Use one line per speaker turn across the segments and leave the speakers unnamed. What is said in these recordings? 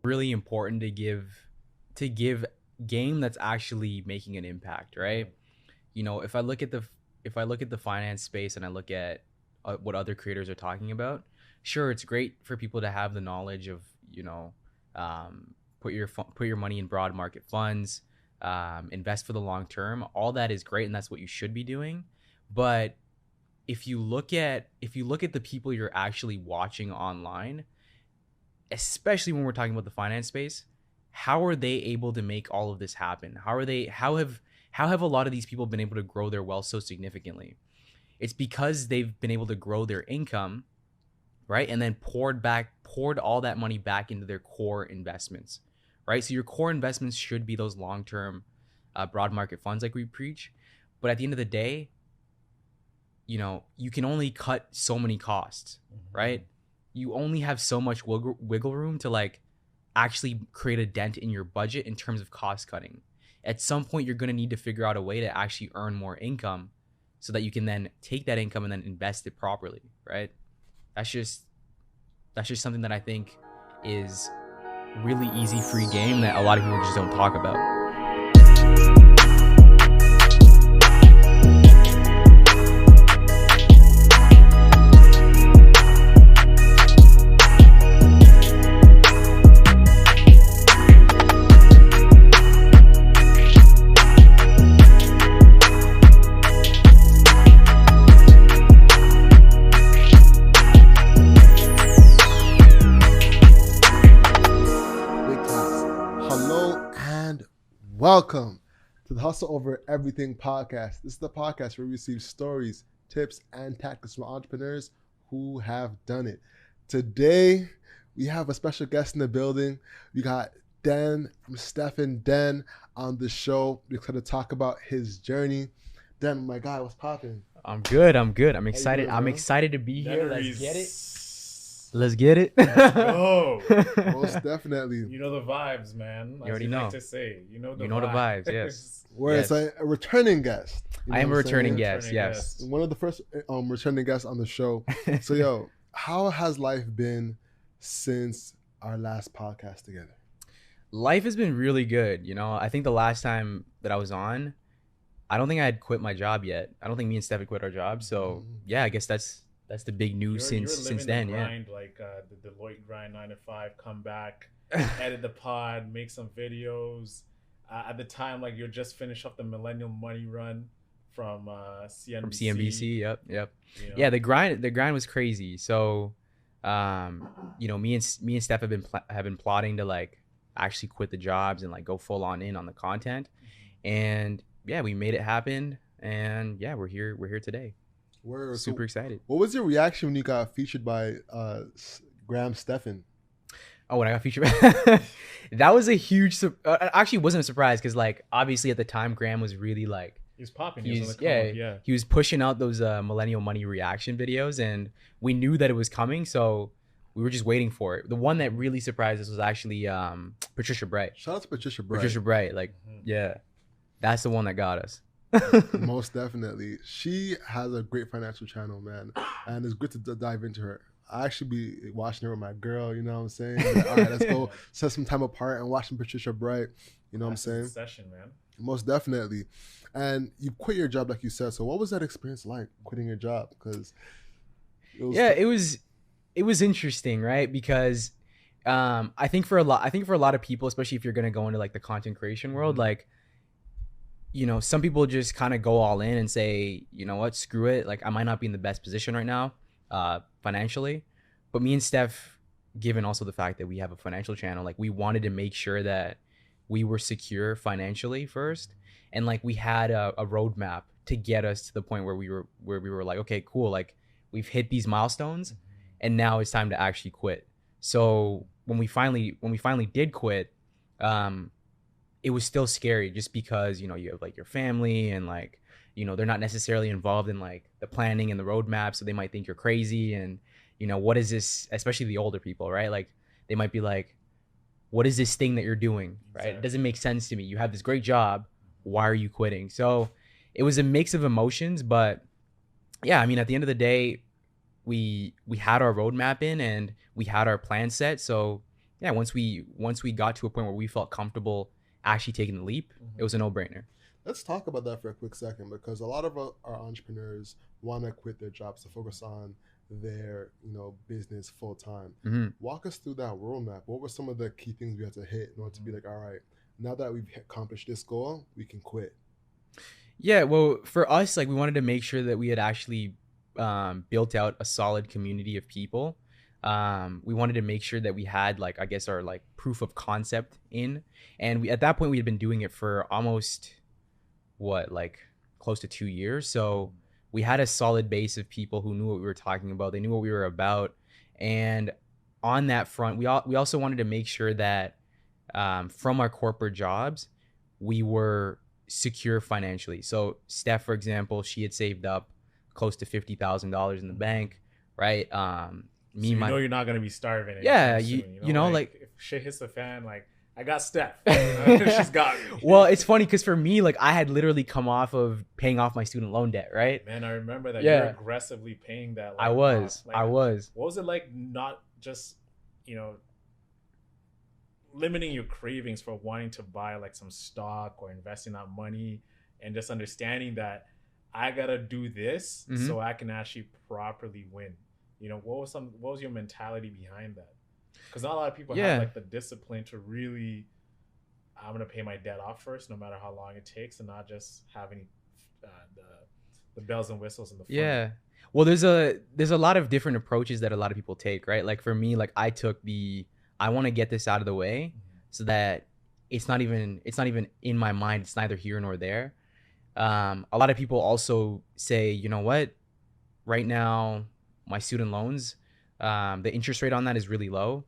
really important to give game that's actually making an impact, right? If I look at the finance space and I look at what other creators are talking about, sure, it's great for people to have the knowledge of, put your money in broad market funds, invest for the long term. All that is great, and that's what you should be doing. But if you look at the people you're actually watching online, especially when we're talking about the finance space, how are they able to make all of this happen? How have a lot of these people been able to grow their wealth so significantly? It's because they've been able to grow their income, right? And then poured all that money back into their core investments, right? So your core investments should be those long-term broad market funds like we preach. But at the end of the day, you can only cut so many costs, right? You only have so much wiggle room to like actually create a dent in your budget in terms of cost cutting. At some point, you're going to need to figure out a way to actually earn more income so that you can then take that income and then invest it properly, right? That's just something that I think is really easy free game that a lot of people just don't talk about.
Welcome to the Hustle Over Everything podcast. This is the podcast where we receive stories, tips, and tactics from entrepreneurs who have done it. Today, we have a special guest in the building. We got Den from StephandDen on the show. We're going to talk about his journey. Den, my guy, what's popping?
I'm good. I'm excited. I'm excited to be here. Let's get it.
Let's go.
Most definitely.
You know the vibes, man.
You already know.
Like to say. You know the
vibes, yes.
Where it's a returning guest.
I am a returning guest, yes.
One of the first returning guests on the show. So, how has life been since our last podcast together?
Life has been really good. I think the last time that I was on, I don't think I had quit my job yet. I don't think me and Steph had quit our job. So, yeah, I guess that's the big news since then.
Grind, like the Deloitte grind, 9 to 5, come back, edit the pod, make some videos. At the time, like you're just finished up the Millennial Money Run from CNBC.
From CNBC, yep. Yeah, the grind was crazy. So, me and Steph have been plotting to like actually quit the jobs and like go full in on the content, and yeah, we made it happen, and yeah, we're here today. We're super excited.
What was your reaction when you got featured by Graham Stephan?
Oh, when I got featured by that was a huge actually wasn't a surprise because like obviously at the time Graham was really like
he was popping.
He was pushing out those Millennial Money reaction videos, and we knew that it was coming, so we were just waiting for it. The one that really surprised us was actually Patricia Bright.
Shout out to Patricia Bright.
Like yeah, that's the one that got us.
Most definitely. She has a great financial channel, man, and it's good to dive into her. I actually be watching her with my girl, you know what I'm saying? Like, all right, let's go set some time apart and watching Patricia Bright, you know what I'm saying?
Session, man.
Most definitely. And you quit your job like you said. So what was that experience like, quitting your job? Because
it was interesting, right? Because I think for a lot of people, especially if you're gonna go into like the content creation world, like some people just kind of go all in and say, you know what, screw it. Like I might not be in the best position right now, financially, but me and Steph, given also the fact that we have a financial channel, like we wanted to make sure that we were secure financially first. And like we had a roadmap to get us to the point where we were like, okay, cool. Like we've hit these milestones and now it's time to actually quit. So when we finally did quit, it was still scary just because, you have like your family and like, they're not necessarily involved in like the planning and the roadmap. So they might think you're crazy and, what is this, especially the older people, right? Like they might be like, what is this thing that you're doing, right? Exactly. It doesn't make sense to me. You have this great job. Why are you quitting? So it was a mix of emotions, but yeah, I mean, at the end of the day, we had our roadmap in and we had our plan set. So yeah, once we got to a point where we felt comfortable actually taking the leap, it was a no-brainer.
Let's talk about that for a quick second, because a lot of our entrepreneurs want to quit their jobs to focus on their business full time. Walk us through that roadmap. What were some of the key things we had to hit in order to be like, all right, now that we've accomplished this goal, we can quit?
Yeah, well, for us, like, we wanted to make sure that we had actually built out a solid community of people. We wanted to make sure that we had, like, I guess, our like proof of concept in, and we, at that point, we had been doing it for almost like close to 2 years. So we had a solid base of people who knew what we were talking about. They knew what we were about, and on that front, we also wanted to make sure that from our corporate jobs, we were secure financially. So Steph, for example, she had saved up close to $50,000 in the bank, right?
Me, so you're not gonna be starving.
Yeah,
soon,
like
if shit hits the fan, like I got Steph, she's got me.
Well, it's funny because for me, like, I had literally come off of paying off my student loan debt, right?
Man, I remember that you're aggressively paying that. Like,
I was.
What was it like? Not just limiting your cravings for wanting to buy like some stock or investing that money, and just understanding that I gotta do this so I can actually properly win. What was your mentality behind that? Because not a lot of people have like the discipline to really, I'm gonna pay my debt off first, no matter how long it takes, and not just having the bells and whistles in the front.
Yeah. Well, there's a lot of different approaches that a lot of people take, right? Like for me, like I took I want to get this out of the way so that it's not even in my mind. It's neither here nor there. A lot of people also say, you know what, right now my student loans, the interest rate on that is really low.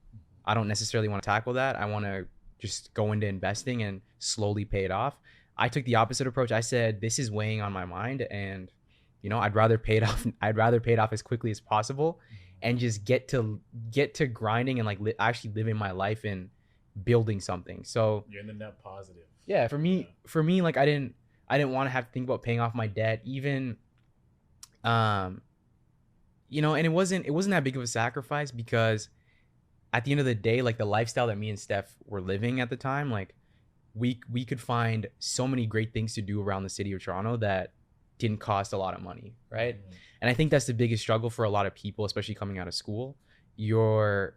I don't necessarily want to tackle that. I want to just go into investing and slowly pay it off. I took the opposite approach. I said, this is weighing on my mind, and I'd rather pay it off. I'd rather pay it off as quickly as possible, and just get to grinding and like actually living my life and building something. So
you're in the net positive.
Yeah, for me, like I didn't want to have to think about paying off my debt, even, and it wasn't that big of a sacrifice, because at the end of the day, like the lifestyle that me and Steph were living at the time, like we could find so many great things to do around the city of Toronto that didn't cost a lot of money, right? And I think that's the biggest struggle for a lot of people, especially coming out of school. You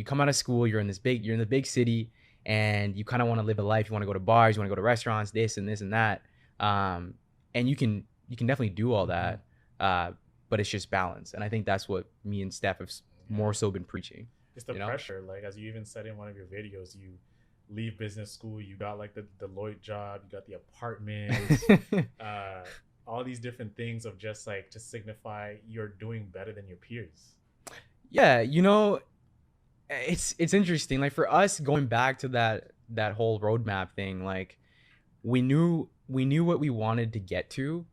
come out of school, you're in the big city, and you kind of want to live a life. You want to go to bars, you want to go to restaurants, this and this and that, and you can definitely do all that, but it's just balance. And I think that's what me and Steph have more so been preaching.
It's the pressure, like as you even said in one of your videos, you leave business school, you got like the Deloitte job, you got the apartment, all these different things of just like to signify you're doing better than your peers.
Yeah, it's interesting. Like for us, going back to that whole roadmap thing, like we knew what we wanted to get to,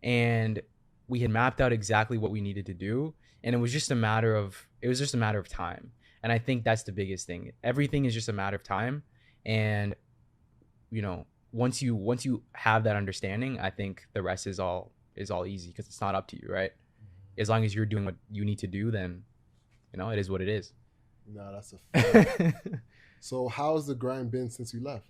and we had mapped out exactly what we needed to do, and it was just a matter of time. And I think that's the biggest thing. Everything is just a matter of time, and once you have that understanding, I think the rest is all easy, because it's not up to you, right? As long as you're doing what you need to do, then it is what it is.
No, that's a fact. So how's the grind been since you left?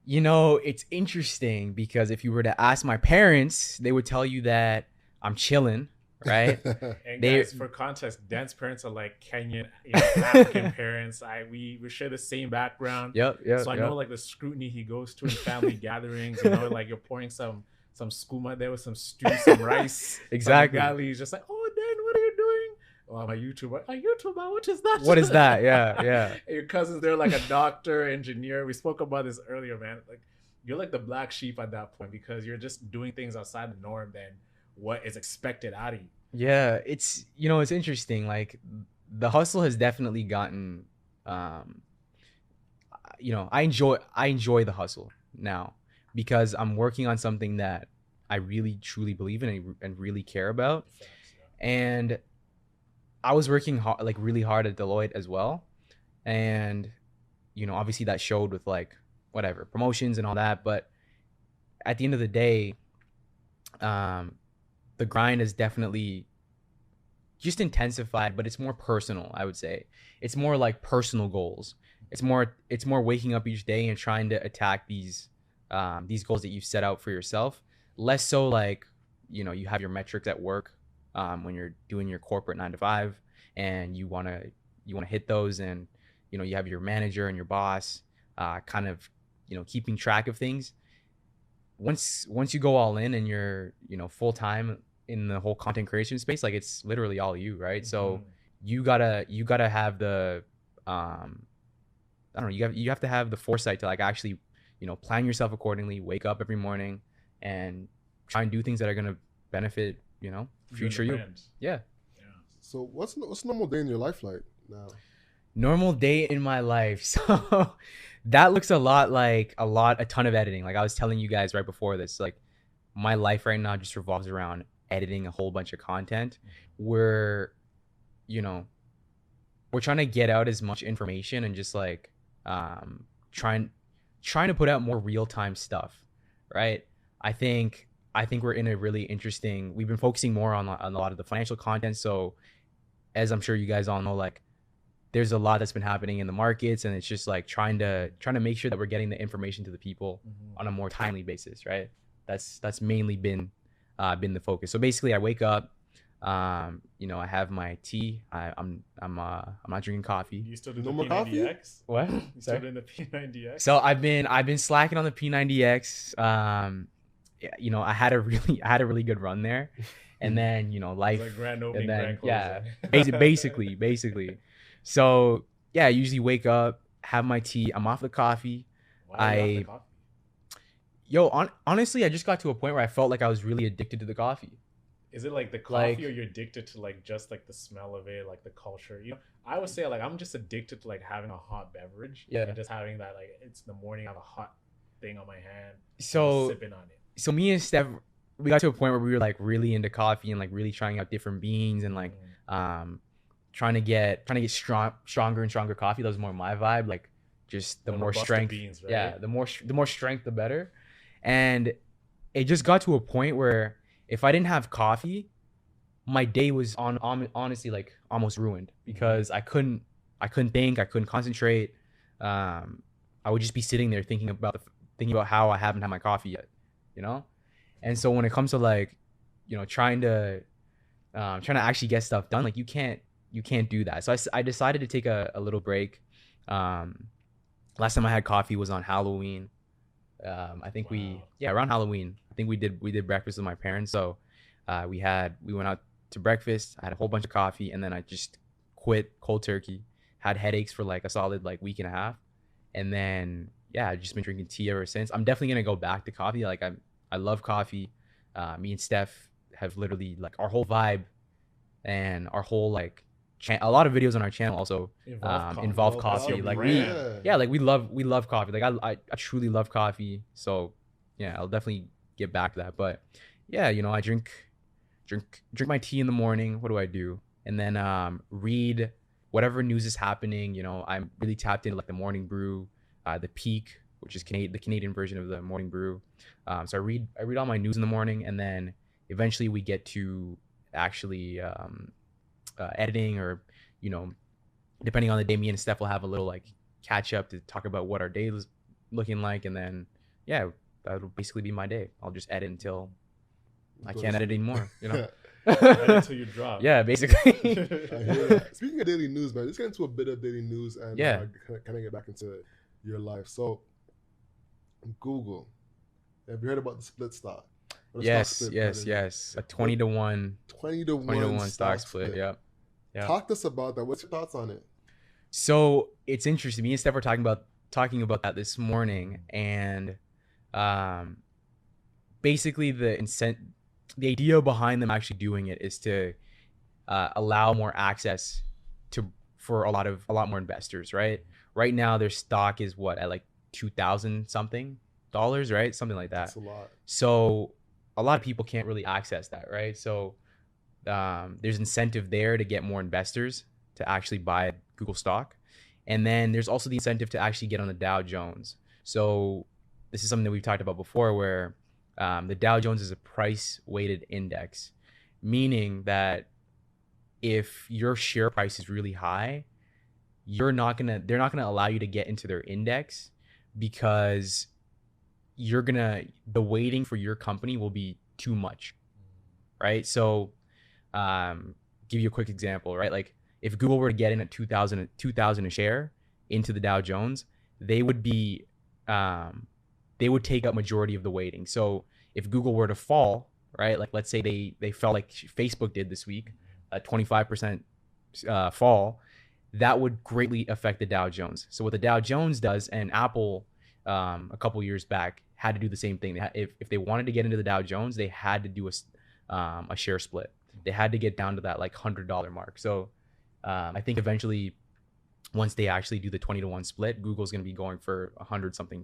It's interesting, because if you were to ask my parents, they would tell you that I'm chilling, right?
And guys, for context, Den's parents are like Kenyan, African parents. We share the same background.
Yep.
So I know like the scrutiny he goes to in family gatherings. Like you're pouring some skooma there with some stew, some rice.
Exactly.
He's just like, oh, Dan, what are you doing? Oh, I'm a YouTuber. A YouTuber? What is that?
What is that? Yeah.
And your cousins, they're like a doctor, engineer. We spoke about this earlier, man. Like you're like the black sheep at that point, because you're just doing things outside the norm than what is expected out of you.
Yeah, it's it's interesting. Like the hustle has definitely gotten I enjoy the hustle now, because I'm working on something that I really truly believe in and really care about. And I was working really hard at Deloitte as well, and obviously that showed with like whatever promotions and all that. But at the end of the day, the grind has definitely just intensified, but it's more personal, I would say. It's more like personal goals. It's more waking up each day and trying to attack these goals that you've set out for yourself. Less so like, you have your metrics at work, when you're doing your corporate 9 to 5, and you wanna hit those, and you have your manager and your boss, kind of keeping track of things. Once you go all in and you're full time in the whole content creation space, like it's literally all you, right? So you gotta have the I don't know, you have to have the foresight to like actually plan yourself accordingly, wake up every morning and try and do things that are gonna benefit future you. Yeah.
So what's a normal day in your life like now?
Normal day in my life. So that looks a ton of editing. Like I was telling you guys right before this, like my life right now just revolves around editing a whole bunch of content. We're trying to get out as much information and just like trying to put out more real-time stuff, right? I think we're in a really interesting, we've been focusing more on a lot of the financial content. So as I'm sure you guys all know, like there's a lot that's been happening in the markets, and it's just like trying to make sure that we're getting the information to the people on a more timely basis, right? That's mainly been the focus. So basically I wake up, I have my tea. I'm not drinking coffee.
You still do
No
the
more coffee?
P90X?
What?
You still
Sorry?
doing the P90X?
So I've been slacking on the P90X. I had a really good run there, and then life,
It's like grand opening,
and then
grand closing.
basically. So yeah, I usually wake up, have my tea. I'm off the coffee.
Why are you off the coffee?
Honestly, I just got to a point where I felt like I was really addicted to the coffee.
Is it like the coffee,
Like-
or you're addicted to like just like the smell of it, like the culture? I would say like I'm just addicted to like having a hot beverage.
Yeah.
And just having that, like it's in the morning, I have a hot thing on my hand.
So
sipping on it.
so me and Steph, we got to a point where we were like really into coffee and like really trying out different beans and like trying to get stronger and stronger coffee. That was more my vibe. Like just the more
Robusta
strength.
beans, right?
Yeah, the more strength, the better. And it just got to a point where if I didn't have coffee, my day was honestly like almost ruined, because I couldn't think, I couldn't concentrate. I would just be sitting there thinking about how I haven't had my coffee yet, And so when it comes to like, trying to actually get stuff done, like you can't do that. So I decided to take a little break. Last time I had coffee was on Halloween. I think around Halloween, I think we did breakfast with my parents. So we went out to breakfast. I had a whole bunch of coffee, and then I just quit cold turkey. Had headaches for like a solid like week and a half, and then I've just been drinking tea ever since. I'm definitely gonna go back to coffee. Like I love coffee. Me and Steph have literally like our whole vibe and our whole like a lot of videos on our channel also involve coffee. Like we love coffee. Like I truly love coffee. So yeah, I'll definitely get back to that. But yeah, I drink my tea in the morning. What do I do? And then read whatever news is happening. I'm really tapped into like the Morning Brew, the Peak, which is the Canadian version of the Morning Brew. So I read all my news in the morning, and then eventually we get to actually editing, or depending on the day, me and Steph will have a little like catch up to talk about what our day is looking like, and then that'll basically be my day. I'll just edit until I can't edit anymore.
Edit until you drop.
Yeah, basically.
I hear that. Speaking of daily news, man, let's get into a bit of daily news and kind of get back into your life. So Google, have you heard about the split stock?
Yes. A 20-to-1 stock split. Yep.
Talk to us about that. What's your thoughts on it?
So it's interesting. Me and Steph were talking about that this morning, and basically the idea behind them actually doing it is to allow more access for a lot more investors, right? Right now their stock is at like $2,000 something, right? Something like that.
That's a lot.
So a lot of people can't really access that, right? So there's incentive there to get more investors to actually buy Google stock. And then there's also the incentive to actually get on the Dow Jones. So this is something that we've talked about before, where the Dow Jones is a price weighted index, meaning that if your share price is really high, they're not gonna allow you to get into their index because the weighting for your company will be too much, right? So give you a quick example, right? Like if Google were to get in at 2000 a share into the Dow Jones, they would take up majority of the weighting. So if Google were to fall, right, like let's say they fell like Facebook did this week, a 25% fall, that would greatly affect the Dow Jones. So what the Dow Jones does, and Apple a couple years back had to do the same thing. If they wanted to get into the Dow Jones, they had to do a share split. They had to get down to that like $100 mark. So I think eventually, once they actually do the 20-to-1 split, Google's going to be going for $100 something.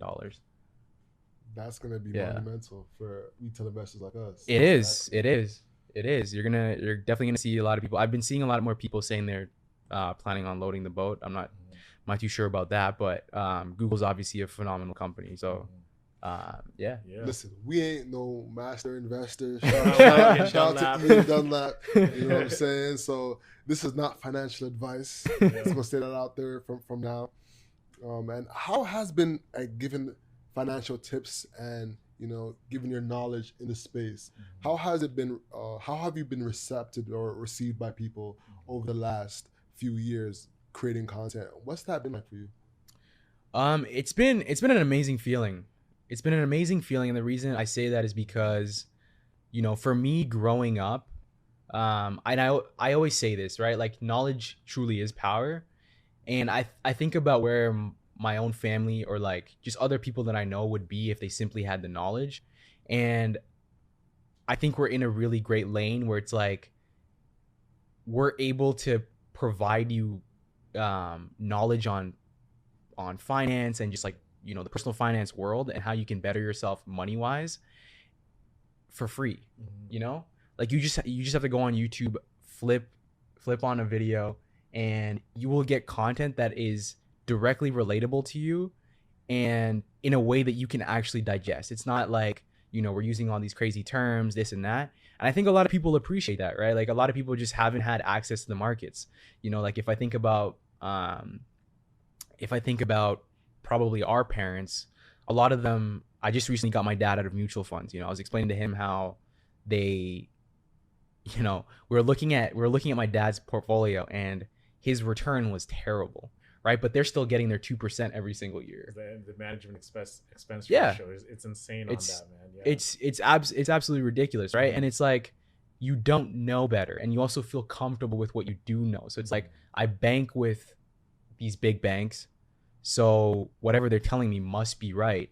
That's going to be monumental for retail investors like us.
It is. You're definitely going to see a lot of people. I've been seeing a lot more people saying they're planning on loading the boat. I'm not too sure about that, but Google's obviously a phenomenal company. So yeah.
Listen, we ain't no master investors. Shout out to Ian Dunlap. You know what I'm saying? So this is not financial advice. I'm gonna say that out there from now. And how has been given financial tips and given your knowledge in the space? How has it been? How have you been receptive or received by people over the last few years creating content? What's that been like for you?
It's been an amazing feeling. It's been an amazing feeling, and the reason I say that is because, for me growing up, and I always say this, right? Like knowledge truly is power, and I think about where my own family or like just other people that I know would be if they simply had the knowledge, and I think we're in a really great lane where it's like we're able to provide you knowledge on finance and just like the personal finance world and how you can better yourself money wise for free. Like you just have to go on YouTube, flip on a video, and you will get content that is directly relatable to you and in a way that you can actually digest. It's not like we're using all these crazy terms, this and that. And I think a lot of people appreciate that, right? Like a lot of people just haven't had access to the markets. Like if I think about probably our parents, a lot of them, I just recently got my dad out of mutual funds. I was explaining to him how they, we're looking at my dad's portfolio and his return was terrible, right? But they're still getting their 2% every single year.
The management expense ratio it's insane on that, man. Yeah.
It's absolutely ridiculous, right? And it's like you don't know better, and you also feel comfortable with what you do know. So it's like I bank with these big banks, so whatever they're telling me must be right.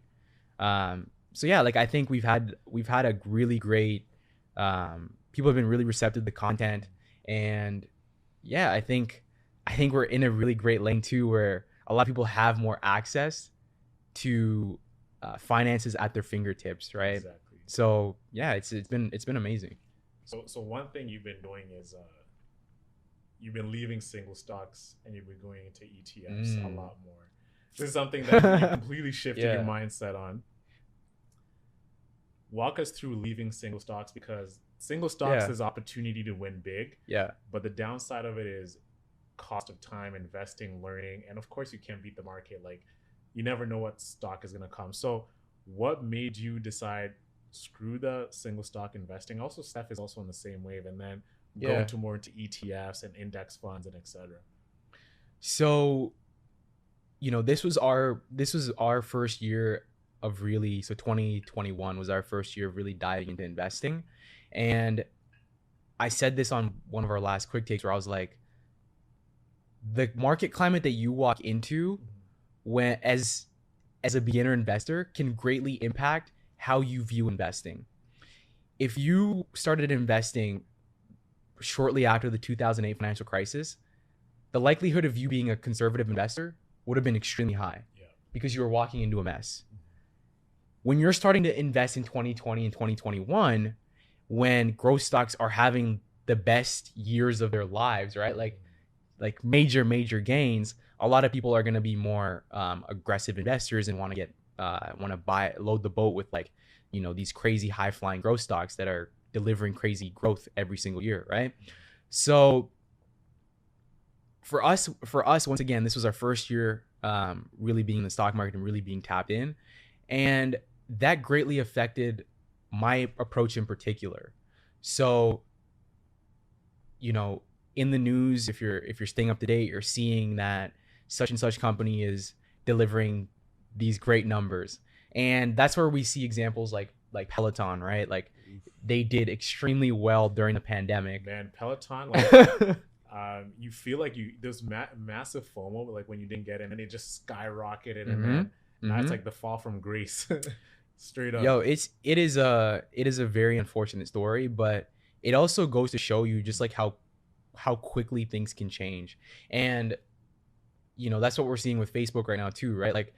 So yeah, like I think we've had a really great people have been really receptive to the content, and yeah, I think we're in a really great lane too, where a lot of people have more access to finances at their fingertips, right?
Exactly.
So yeah, it's been amazing.
So one thing you've been doing is you've been leaving single stocks and you've been going into ETFs a lot more. This is something that you completely shifted your mindset on. Walk us through leaving single stocks, because single stocks is opportunity to win big.
Yeah.
But the downside of it is cost of time, investing, learning, and of course you can't beat the market. Like you never know what stock is going to come. So what made you decide screw the single stock investing? Also, Steph is also in the same wave, and then go to more into ETFs and index funds and etc.
So this was our first year of really, so 2021 was our first year of really diving into investing. And I said this on one of our last quick takes where I was like, the market climate that you walk into when as a beginner investor can greatly impact how you view investing. If you started investing shortly after the 2008 financial crisis, the likelihood of you being a conservative investor would have been extremely high because you were walking into a mess. When you're starting to invest in 2020 and 2021, when growth stocks are having the best years of their lives, right? Like major gains, a lot of people are going to be more aggressive investors and want to load the boat with these crazy high flying growth stocks that are delivering crazy growth every single year, right? So for us, once again, this was our first year really being in the stock market and really being tapped in. And that greatly affected my approach in particular. So, you know, in the news, if you're staying up to date, you're seeing that such and such company is delivering these great numbers. And that's where we see examples like Peloton, right? Like they did extremely well during the pandemic.
Man, Peloton, like you feel like there's massive FOMO, like when you didn't get in, and it just skyrocketed, and then now it's like the fall from grace, straight up.
Yo, it is a very unfortunate story, but it also goes to show you just like how quickly things can change. And you know, that's what we're seeing with Facebook right now too, right? Like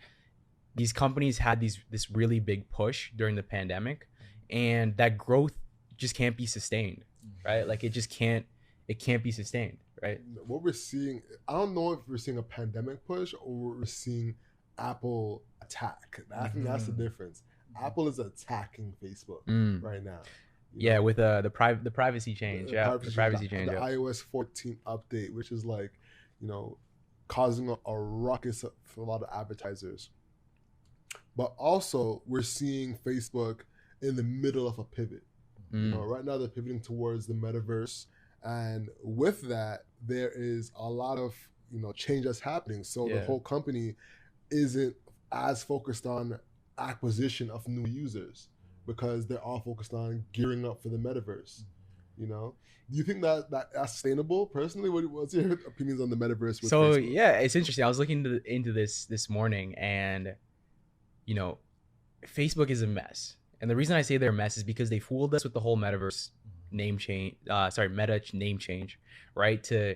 these companies had this really big push during the pandemic, and that growth just can't be sustained, right? Like it can't be sustained, right?
What we're seeing, I don't know if we're seeing a pandemic push or we're seeing Apple attack. I think that's the difference. Apple is attacking Facebook right now.
Yeah, with the privacy change. The privacy change.
The iOS 14 update, which is like, you know, causing a ruckus for a lot of advertisers. But also, we're seeing Facebook in the middle of a pivot. You know, right now, they're pivoting towards the metaverse. And with that, there is a lot of, you know, change that's happening. So the whole company isn't as focused on acquisition of new users because they're all focused on gearing up for the metaverse. You know, do you think that that's sustainable? Personally, what's your opinions on the metaverse? With
so
Facebook?
Yeah, it's interesting. I was looking into this morning, and you know, Facebook is a mess. And the reason I say they're a mess is because they fooled us with the whole metaverse name change. Meta name change, right? To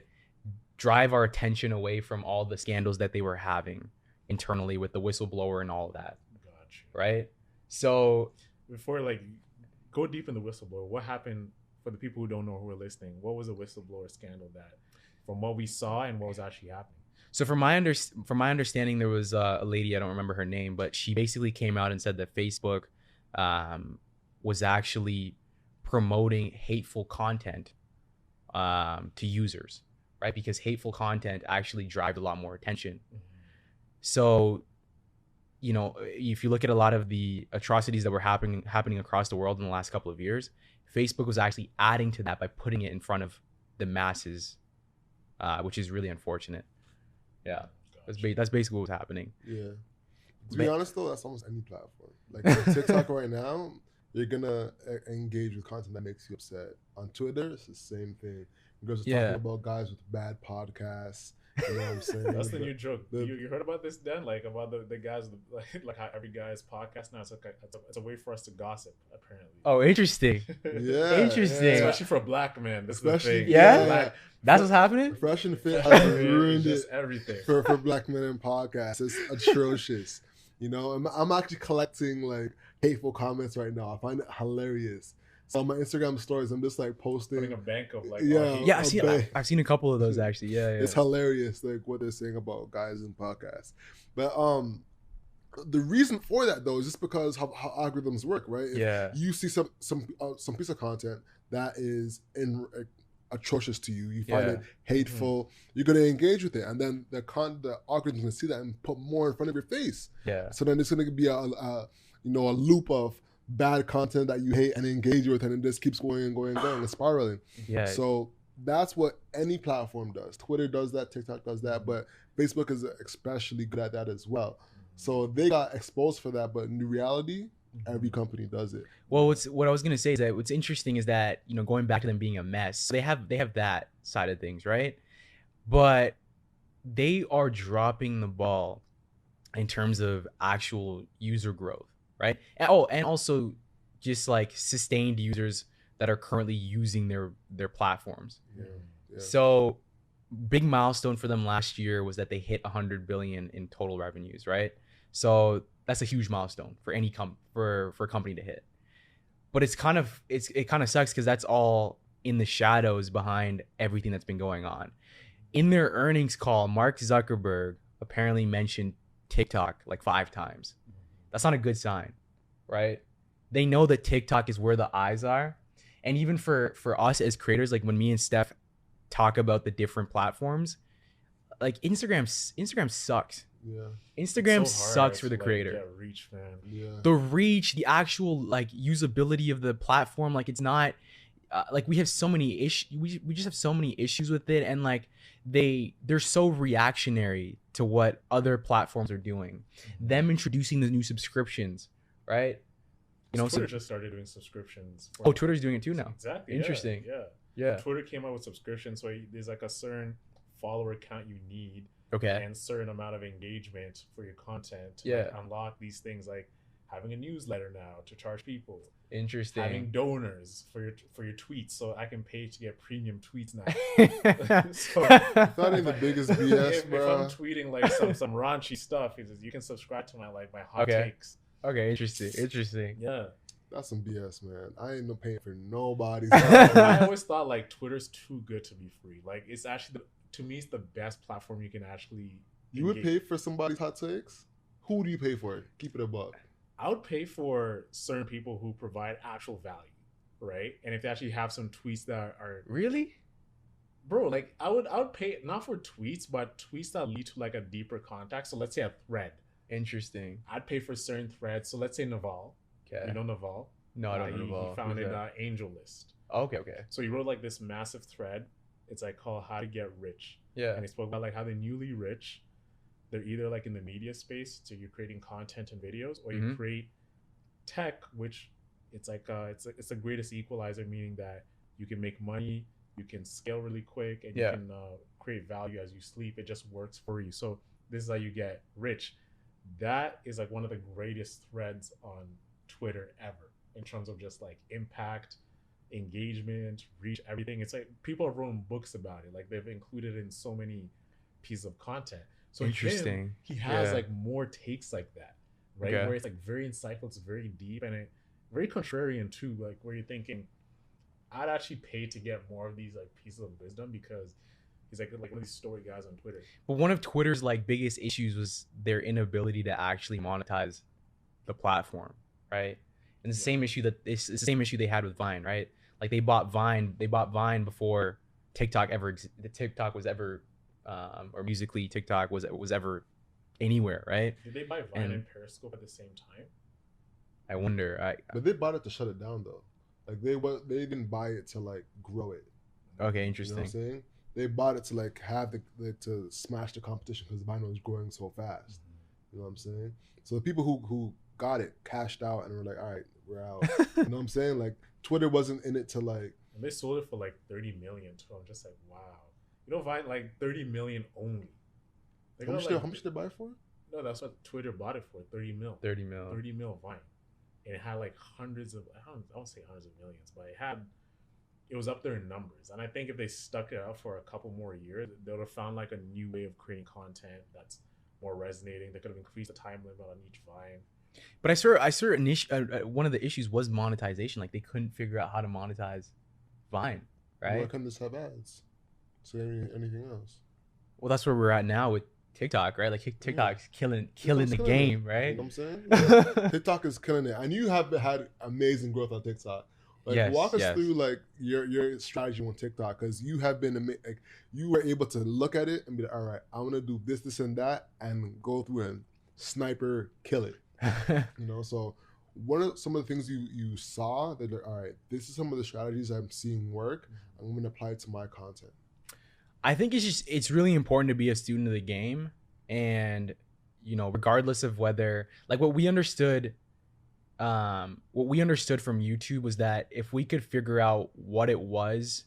drive our attention away from all the scandals that they were having internally with the whistleblower and all of that.
Gotcha.
Right? So
before like go deep in the whistleblower, what happened for the people who don't know who are listening? What was a whistleblower scandal that, from what we saw and what was actually happening?
So from my understanding, there was a lady, I don't remember her name, but she basically came out and said that Facebook was actually promoting hateful content to users, right? Because hateful content actually drives a lot more attention. So, you know, if you look at a lot of the atrocities that were happening across the world in the last couple of years, Facebook was actually adding to that by putting it in front of the masses, which is really unfortunate. Yeah, that's basically what's happening.
Yeah. To be honest though, that's almost any platform. Like on TikTok right now, you're gonna engage with content that makes you upset. On Twitter, it's the same thing. Because it's talking about guys with bad podcasts. You know what I'm saying?
That's the new joke. You heard about this, Dan? Like about the guys, like how every guy's podcast now. It's a way for us to gossip, apparently.
Oh, interesting.
Yeah,
interesting.
Yeah.
Especially for black men. This
Especially,
is the thing.
Yeah? That's what's happening?
Fresh and Fit has ruined it
everything
for black men in podcasts. It's atrocious. You know, I'm actually collecting like hateful comments right now. I find it hilarious. So on my Instagram stories, I'm just like posting.
Putting a bank of like.
I've seen a couple of those actually. Yeah.
It's hilarious, like what they're saying about guys in podcasts. But the reason for that though is just because how algorithms work, right? If you see some piece of content that is atrocious to you, you find it hateful, you're gonna engage with it, and then the algorithm can see that and put more in front of your face.
Yeah.
So then it's gonna be a loop of bad content that you hate and engage with, and it just keeps going and going and going and spiraling.
Yeah.
So that's what any platform does. Twitter does that, TikTok does that, but Facebook is especially good at that as well. So they got exposed for that, but in reality, every company does it.
Well, what I was gonna say is that what's interesting is that, you know, going back to them being a mess, they have that side of things, right? But they are dropping the ball in terms of actual user growth, right? And also just like sustained users that are currently using their platforms.
Yeah.
So big milestone for them last year was that they hit 100 billion in total revenues, right? So that's a huge milestone for any for a company to hit. But it kind of sucks because that's all in the shadows behind everything that's been going on. In their earnings call, Mark Zuckerberg apparently mentioned TikTok like 5 times. That's not a good sign, right? They know that TikTok is where the eyes are. And even for us as creators, like when me and Steph talk about the different platforms, like Instagram sucks.
Yeah.
Instagram
It's so hard
sucks for
to,
the
like,
creator.
get reach, man.
Yeah.
The reach, the actual like usability of the platform, like it's not like we have so many issues. We just have so many issues with it, and like they're so reactionary to what other platforms are doing. Them introducing the new subscriptions, right? You know,
Twitter just started doing subscriptions.
Oh, Twitter's doing it too now.
Exactly.
Interesting.
Yeah. Twitter came out with subscriptions, so there's like a certain follower count you need
Okay.
and certain amount of engagement for your content to
Yeah.
like, unlock these things, like having a newsletter now to charge people,
Interesting.
having donors for your tweets, so I can pay to get premium tweets now. So
That ain't the biggest BS,
if
bro.
I'm tweeting like some raunchy stuff, he says you can subscribe to my hot
Okay.
takes.
Okay. Interesting.
Yeah.
That's some BS, man. I ain't no paying for nobody's.
I always thought like Twitter's too good to be free. Like it's actually to me it's the best platform you can actually.
You would
engage.
pay for somebody's hot takes? Who do you pay for? Keep it a buck.
I would pay for certain people who provide actual value, right? And if they actually have some tweets that are
Really?
bro, like I would pay not for tweets, but tweets that lead to like a deeper context. So let's say a thread.
Interesting.
I'd pay for certain threads. So let's say Naval.
Okay.
You know Naval?
No, I don't know.
He founded Angel List.
Okay.
So he wrote like this massive thread. It's like called How to Get Rich.
Yeah.
And he spoke about like how the newly rich, they're either like in the media space, so you're creating content and videos, or you create tech, which it's like it's the greatest equalizer, meaning that you can make money, you can scale really quick, and you can create value as you sleep. It just works for you. So this is how you get rich. That is like one of the greatest threads on Twitter ever in terms of just like impact, engagement, reach, everything. It's like people have written books about it. Like they've included it in so many pieces of content. So
Interesting.
He has like more takes like that, right?
Okay.
Where it's like very insightful, it's very deep, and it very contrarian too. Like where you're thinking, I'd actually pay to get more of these like pieces of wisdom because he's like one of these story guys on Twitter.
But one of Twitter's like biggest issues was their inability to actually monetize the platform, right? And the same issue it's the same issue they had with Vine, right? Like they bought Vine before TikTok was ever or musically TikTok was ever anywhere, right?
Did they buy Vine and Periscope at the same time?
I wonder.
But they bought it to shut it down though. Like they didn't buy it to like grow it.
Okay, interesting.
You know what I'm saying? They bought it to like have to smash the competition because Vine was growing so fast. You know what I'm saying? So the people who got it cashed out and were like, all right, we're out. You know what I'm saying? Like Twitter wasn't in it to like.
And they sold it for like 30 million too. I'm just like, wow. You know, Vine like 30 million only.
How much did they buy it for?
No, that's what Twitter bought it for. 30 mil.
30 mil.
30 mil Vine. And it had like hundreds of, I don't say hundreds of millions, but it was up there in numbers. And I think if they stuck it out for a couple more years, they would have found like a new way of creating content that's more resonating. They could have increased the time limit on each Vine.
But I saw one of the issues was monetization. Like they couldn't figure out how to monetize Vine, right?
Why couldn't this have ads? Say anything else.
Well, that's where we're at now with TikTok, right? Like TikTok's killing the game, right?
You know what I'm saying? TikTok is killing it. And you have had amazing growth on TikTok. Like walk us through like your strategy on TikTok, because you have been like you were able to look at it and be like, all right, I want to do this and that, and go through and sniper kill it. You know, so what are some of the things you saw that are, all right, this is some of the strategies I'm seeing work. I'm going to apply it to my content.
I think it's really important to be a student of the game, and you know, regardless of whether like what we understood from YouTube was that if we could figure out what it was,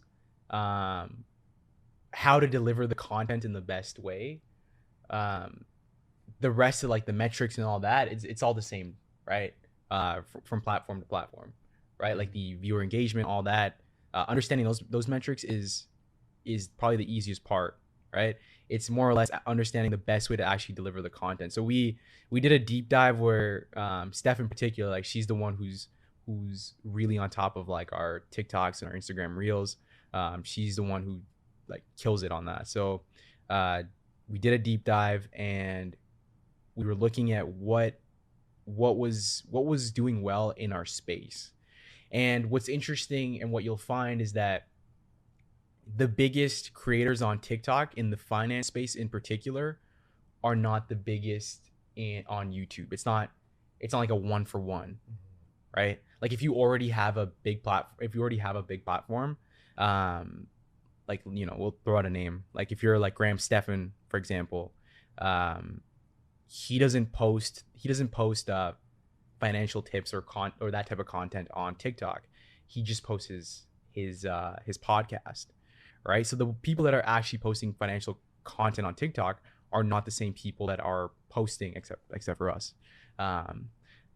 how to deliver the content in the best way, the rest of like the metrics and all that, it's all the same, right? From platform to platform, right? Like the viewer engagement, all that, understanding those metrics is probably the easiest part, right? It's more or less understanding the best way to actually deliver the content. So we did a deep dive where Steph in particular, like she's the one who's really on top of like our TikToks and our Instagram reels. She's the one who like kills it on that. So we did a deep dive and we were looking at what was doing well in our space. And what's interesting and what you'll find is that the biggest creators on TikTok in the finance space in particular are not the biggest on YouTube. It's not like a one for one, right? Like if you already have a big platform, like, you know, we'll throw out a name. Like if you're like Graham Stephan, for example, he doesn't post financial tips or that type of content on TikTok. He just posts his podcast, right? So the people that are actually posting financial content on TikTok are not the same people that are posting, except for us, on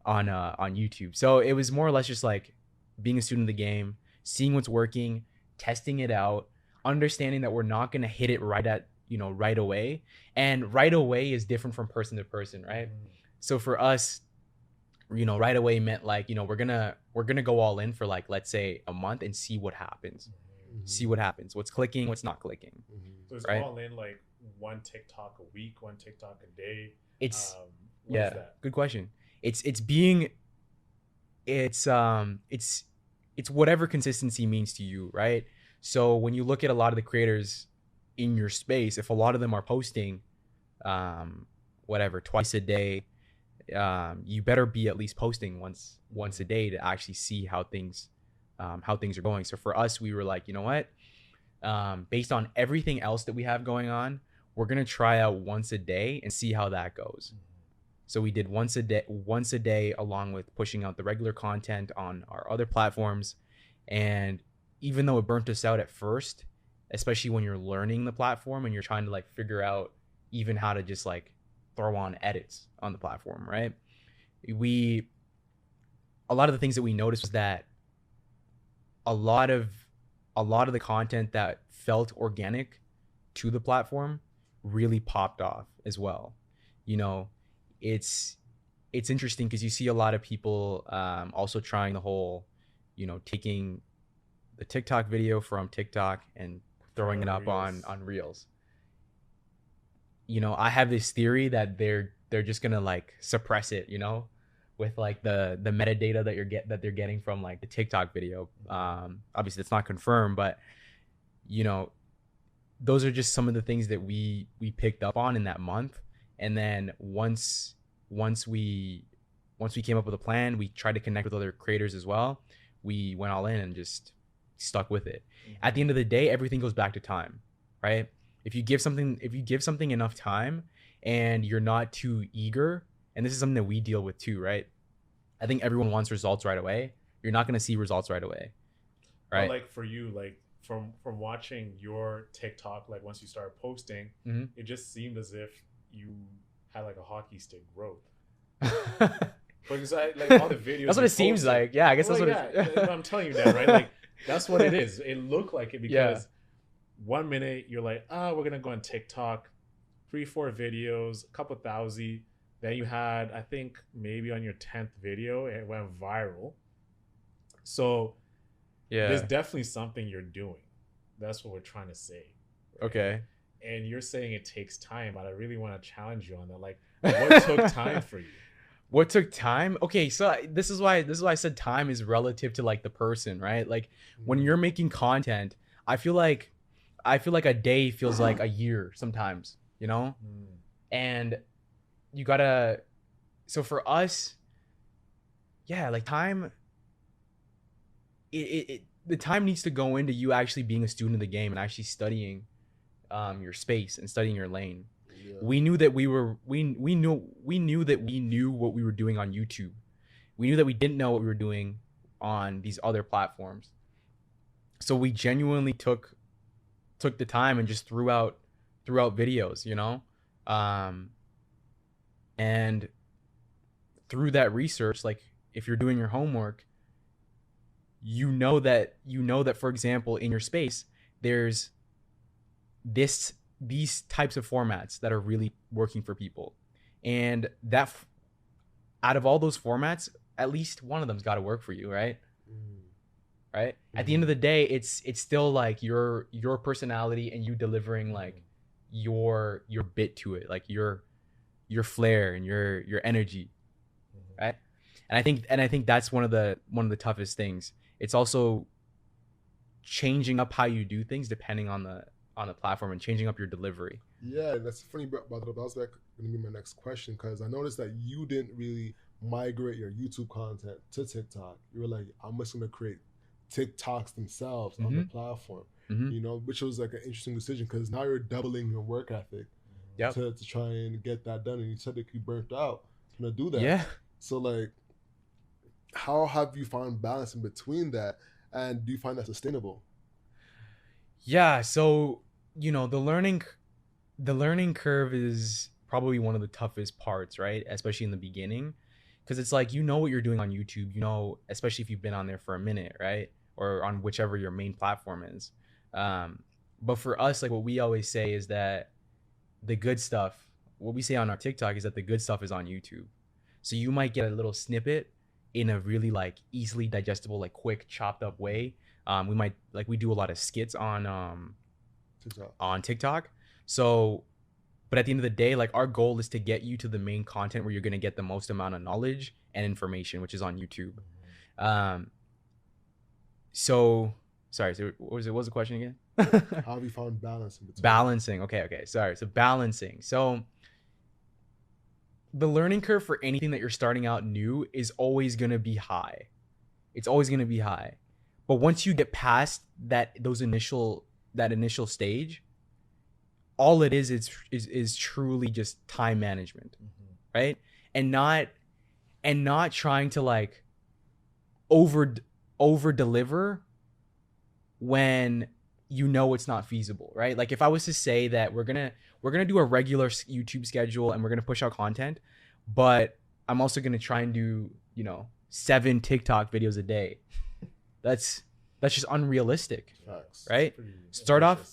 YouTube. So it was more or less just like being a student of the game, seeing what's working, testing it out, understanding that we're not going to hit it right away. And right away is different from person to person, right? So for us, you know, right away meant like, you know, we're gonna go all in for like, let's say a month and see what happens. See what happens, what's clicking, what's not clicking.
So it's
right?
all in like one TikTok a week, one TikTok a day.
It's
what is that?
Good question. It's whatever consistency means to you, right? So when you look at a lot of the creators in your space, if a lot of them are posting whatever twice a day, you better be at least posting once a day to actually see how things are going. So for us, we were like, you know what, based on everything else that we have going on, we're gonna try out once a day and see how that goes. So we did once a day along with pushing out the regular content on our other platforms. And even though it burnt us out at first, especially when you're learning the platform and you're trying to like figure out even how to just like throw on edits on the platform, right? A lot of the things that we noticed was that a lot of the content that felt organic to the platform really popped off as well. You know, it's interesting because you see a lot of people also trying the whole, you know, taking the TikTok video from TikTok and throwing it up on Reels. You know, I have this theory that they're just gonna like suppress it, you know, with like the metadata that they're getting from like the TikTok video. Obviously it's not confirmed, but you know, those are just some of the things that we picked up on in that month. And then once we came up with a plan, we tried to connect with other creators as well. We went all in and just stuck with it. At the end of the day, everything goes back to time, right? If you give something enough time and you're not too eager, and this is something that we deal with too, right? I think everyone wants results right away. You're not going to see results right away, right?
But like for you, like from watching your TikTok, like once you started posting, it just seemed as if you had like a hockey stick growth. Because like all the videos,
that's what it seems like. Yeah, I guess that's what
I'm telling you that, right? Like that's what it is. It looked like it because 1 minute you're like, we're gonna go on TikTok, 3-4 videos, a couple thousand. Then you had, I think maybe on your 10th video, it went viral. So there's definitely something you're doing. That's what we're trying to say. Right? Okay. And you're saying it takes time, but I really want to challenge you on that. Like, what took time for you?
What took time? Okay, so this is why I said time is relative to like the person, right? Like when you're making content, I feel like a day feels like a year sometimes, you know? And you gotta, so for us, like time, the time needs to go into you actually being a student of the game and actually studying your space and studying your lane. We knew that we knew that we knew what we were doing on YouTube. We knew that we didn't know what we were doing on these other platforms. So we genuinely took the time and just threw out videos, you know? And through that research, like if you're doing your homework, you know that for example in your space there's these types of formats that are really working for people, and that out of all those formats, at least one of them's got to work for you, right? Right? At the end of the day, it's still like your personality and you delivering like your bit to it, like your flair and your energy, right? And I think that's one of the toughest things. It's also changing up how you do things depending on the platform and changing up your delivery.
Yeah, that's funny about that. That was going to be my next question, because I noticed that you didn't really migrate your YouTube content to TikTok. You were like, I'm just going to create TikToks themselves on the platform, you know, which was like an interesting decision, because now you're doubling your work ethic to try and get that done. And you said that you burnt out trying to do that.
Yeah.
So like, how have you found balance in between that? And do you find that sustainable?
Yeah. So, you know, the learning curve is probably one of the toughest parts, right? Especially in the beginning, because it's like, you know what you're doing on YouTube, you know, especially if you've been on there for a minute, right? Or on whichever your main platform is. But for us, like what we always say is that the good stuff, what we say on our TikTok is that the good stuff is on YouTube. So you might get a little snippet in a really like easily digestible, like quick chopped up way. We do a lot of skits on TikTok. So, but at the end of the day, like our goal is to get you to the main content where you're going to get the most amount of knowledge and information, which is on YouTube. So what was the question again?
How have you found balance in between?
Balancing. Okay. Sorry. So balancing. So the learning curve for anything that you're starting out new is always going to be high. It's always going to be high. But once you get past that initial stage, all it is truly just time management, right? And not trying to like over deliver when you know it's not feasible, right? Like if I was to say that we're gonna do a regular YouTube schedule and we're gonna push out content, but I'm also gonna try and do 7 TikTok videos a day. That's just unrealistic. Facts. Right? Start off,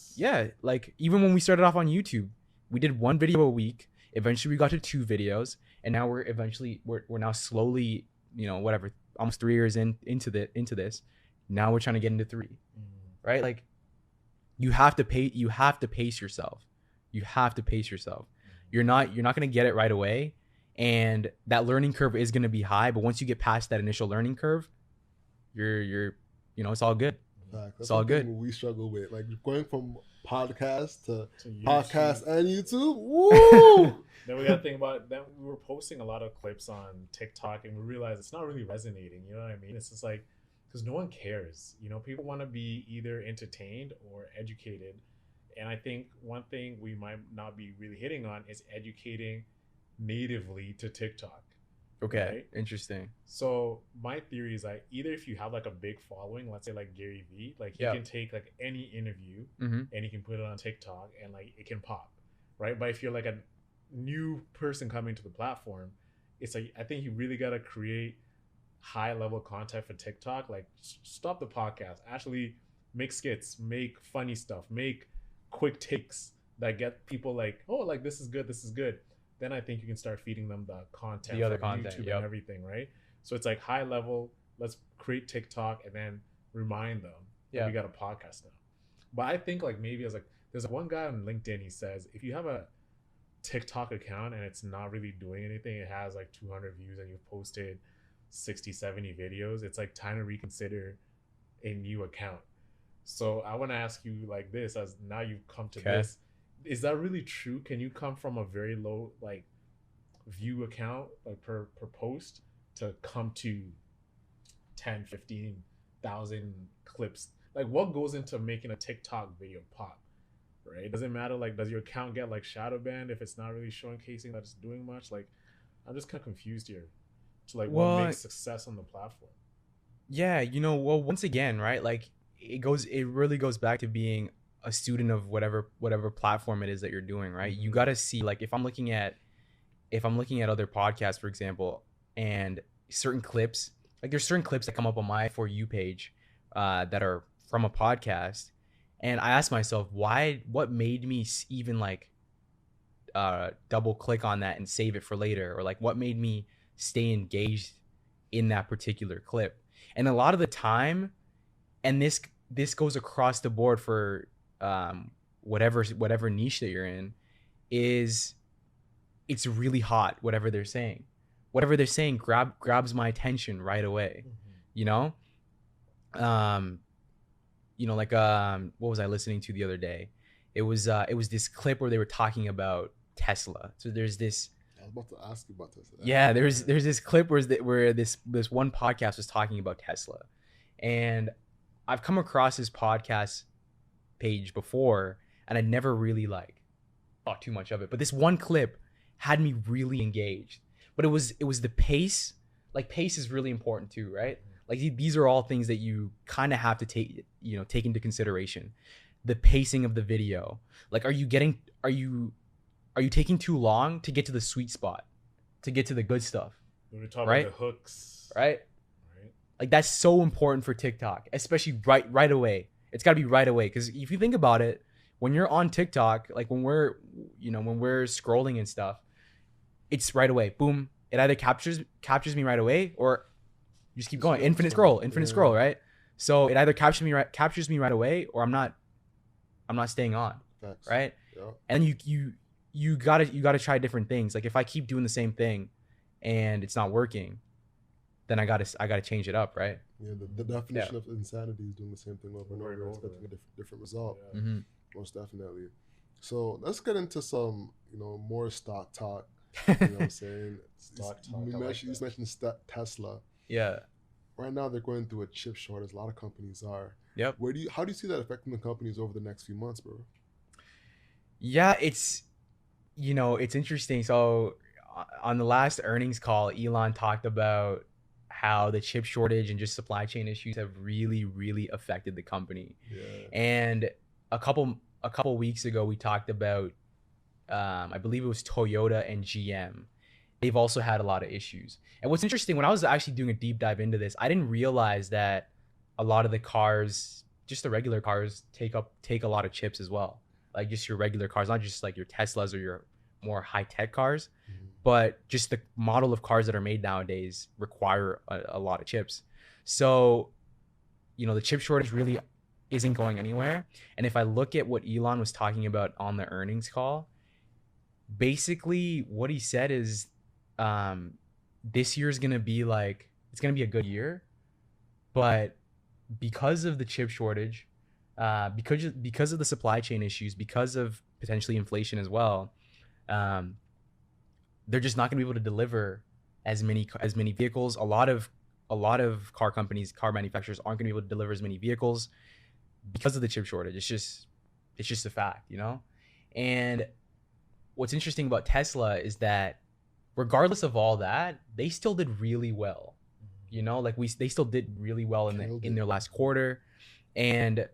like even when we started off on YouTube, we did 1 video a week. Eventually we got to 2 videos, and now we're now slowly, almost 3 years into this. Now we're trying to get into 3. Right? Like you have to pace yourself. You have to pace yourself. You're not going to get it right away, and that learning curve is going to be high, but once you get past that initial learning curve, you're it's all good.
That's
it's all good.
We struggle with, like going from podcast to podcast and YouTube. Woo!
Then we got to think about that. We were posting a lot of clips on TikTok, and we realized it's not really resonating. You know what I mean? It's just like, because no one cares. People want to be either entertained or educated. And I think one thing we might not be really hitting on is educating natively to TikTok.
Okay,
right?
Interesting.
So my theory is like, either if you have like a big following, let's say like Gary Vee, like he can take like any interview and he can put it on TikTok and like it can pop, right? But if you're like a new person coming to the platform, it's like, I think you really got to create high level content for TikTok. Like stop the podcast, actually make skits, make funny stuff, make quick takes that get people like, oh, like this is good. Then I think you can start feeding them the content, the other content, YouTube and everything, right? So it's like high level, let's create TikTok and then remind them that we got a podcast now. But I think like maybe there's one guy on LinkedIn, he says, if you have a TikTok account and it's not really doing anything, it has like 200 views and you've posted 60, 70 videos, it's like time to reconsider a new account. So I want to ask you like this, as now you've come to this, is that really true? Can you come from a very low like view account like per post to come to 10, 15,000 clips? Like what goes into making a TikTok video pop, right? Does it matter? Like, does your account get like shadow banned if it's not really showcasing that it's doing much? Like, I'm just kind of confused here. So like, what makes success on the platform?
Yeah, once again, right? Like it really goes back to being a student of whatever platform it is that you're doing, right? You got to see, like, if I'm looking at other podcasts, for example, and certain clips, like there's certain clips that come up on my For You page that are from a podcast, and I ask myself, what made me even like double click on that and save it for later, or like what made me stay engaged in that particular clip? And a lot of the time, and this goes across the board for whatever niche that you're in, is it's really hot. Whatever they're saying grabs my attention right away. like what was I listening to the other day? It was this clip where they were talking about Tesla. So there's this.
I was about to ask you about Tesla.
Yeah, there's this clip where this one podcast was talking about Tesla, and I've come across this podcast page before, and I never really thought too much of it. But this one clip had me really engaged. But it was the pace. Like, pace is really important too, right? Like, these are all things that you kind of have to take into consideration. The pacing of the video. Like, are you taking too long to get to the sweet spot, to get to the good stuff?
When we talk
right?
about the hooks,
right? Like, that's so important for TikTok, especially right away. It's got to be right away, because if you think about it, when you're on TikTok, like when we're scrolling and stuff, it's right away. Boom. It either captures me right away, or you just keep going. Infinite scroll, right? So it either captures me right away, or I'm not staying on.
Facts.
Right?
Yeah.
And you gotta try different things. Like, if I keep doing the same thing and it's not working, then I gotta change it up, right?
Yeah, the definition of insanity is doing the same thing over and over and expecting a different result.
Yeah.
Mm-hmm.
Most definitely. So let's get into some, more stock talk. You know what I'm saying?
Stock talk.
You mentioned Tesla.
Yeah.
Right now they're going through a chip shortage. A lot of companies are.
Yep.
How do you see that affecting the companies over the next few months, bro?
Yeah, it's interesting. So on the last earnings call, Elon talked about how the chip shortage and just supply chain issues have really, really affected the company.
Yeah.
And a couple weeks ago, we talked about, I believe it was Toyota and GM. They've also had a lot of issues. And what's interesting, when I was actually doing a deep dive into this, I didn't realize that a lot of the cars, just the regular cars, take a lot of chips as well. Like, just your regular cars, not just like your Teslas or your more high-tech cars, but just the model of cars that are made nowadays require a lot of chips. So, the chip shortage really isn't going anywhere. And if I look at what Elon was talking about on the earnings call, basically what he said is, this year is going to be it's going to be a good year, but because of the chip shortage, because of the supply chain issues, because of potentially inflation as well, they're just not going to be able to deliver as many vehicles. A lot of car manufacturers aren't going to be able to deliver as many vehicles because of the chip shortage. It's just a fact, And what's interesting about Tesla is that regardless of all that, they still did really well. They still did really well in their last quarter. And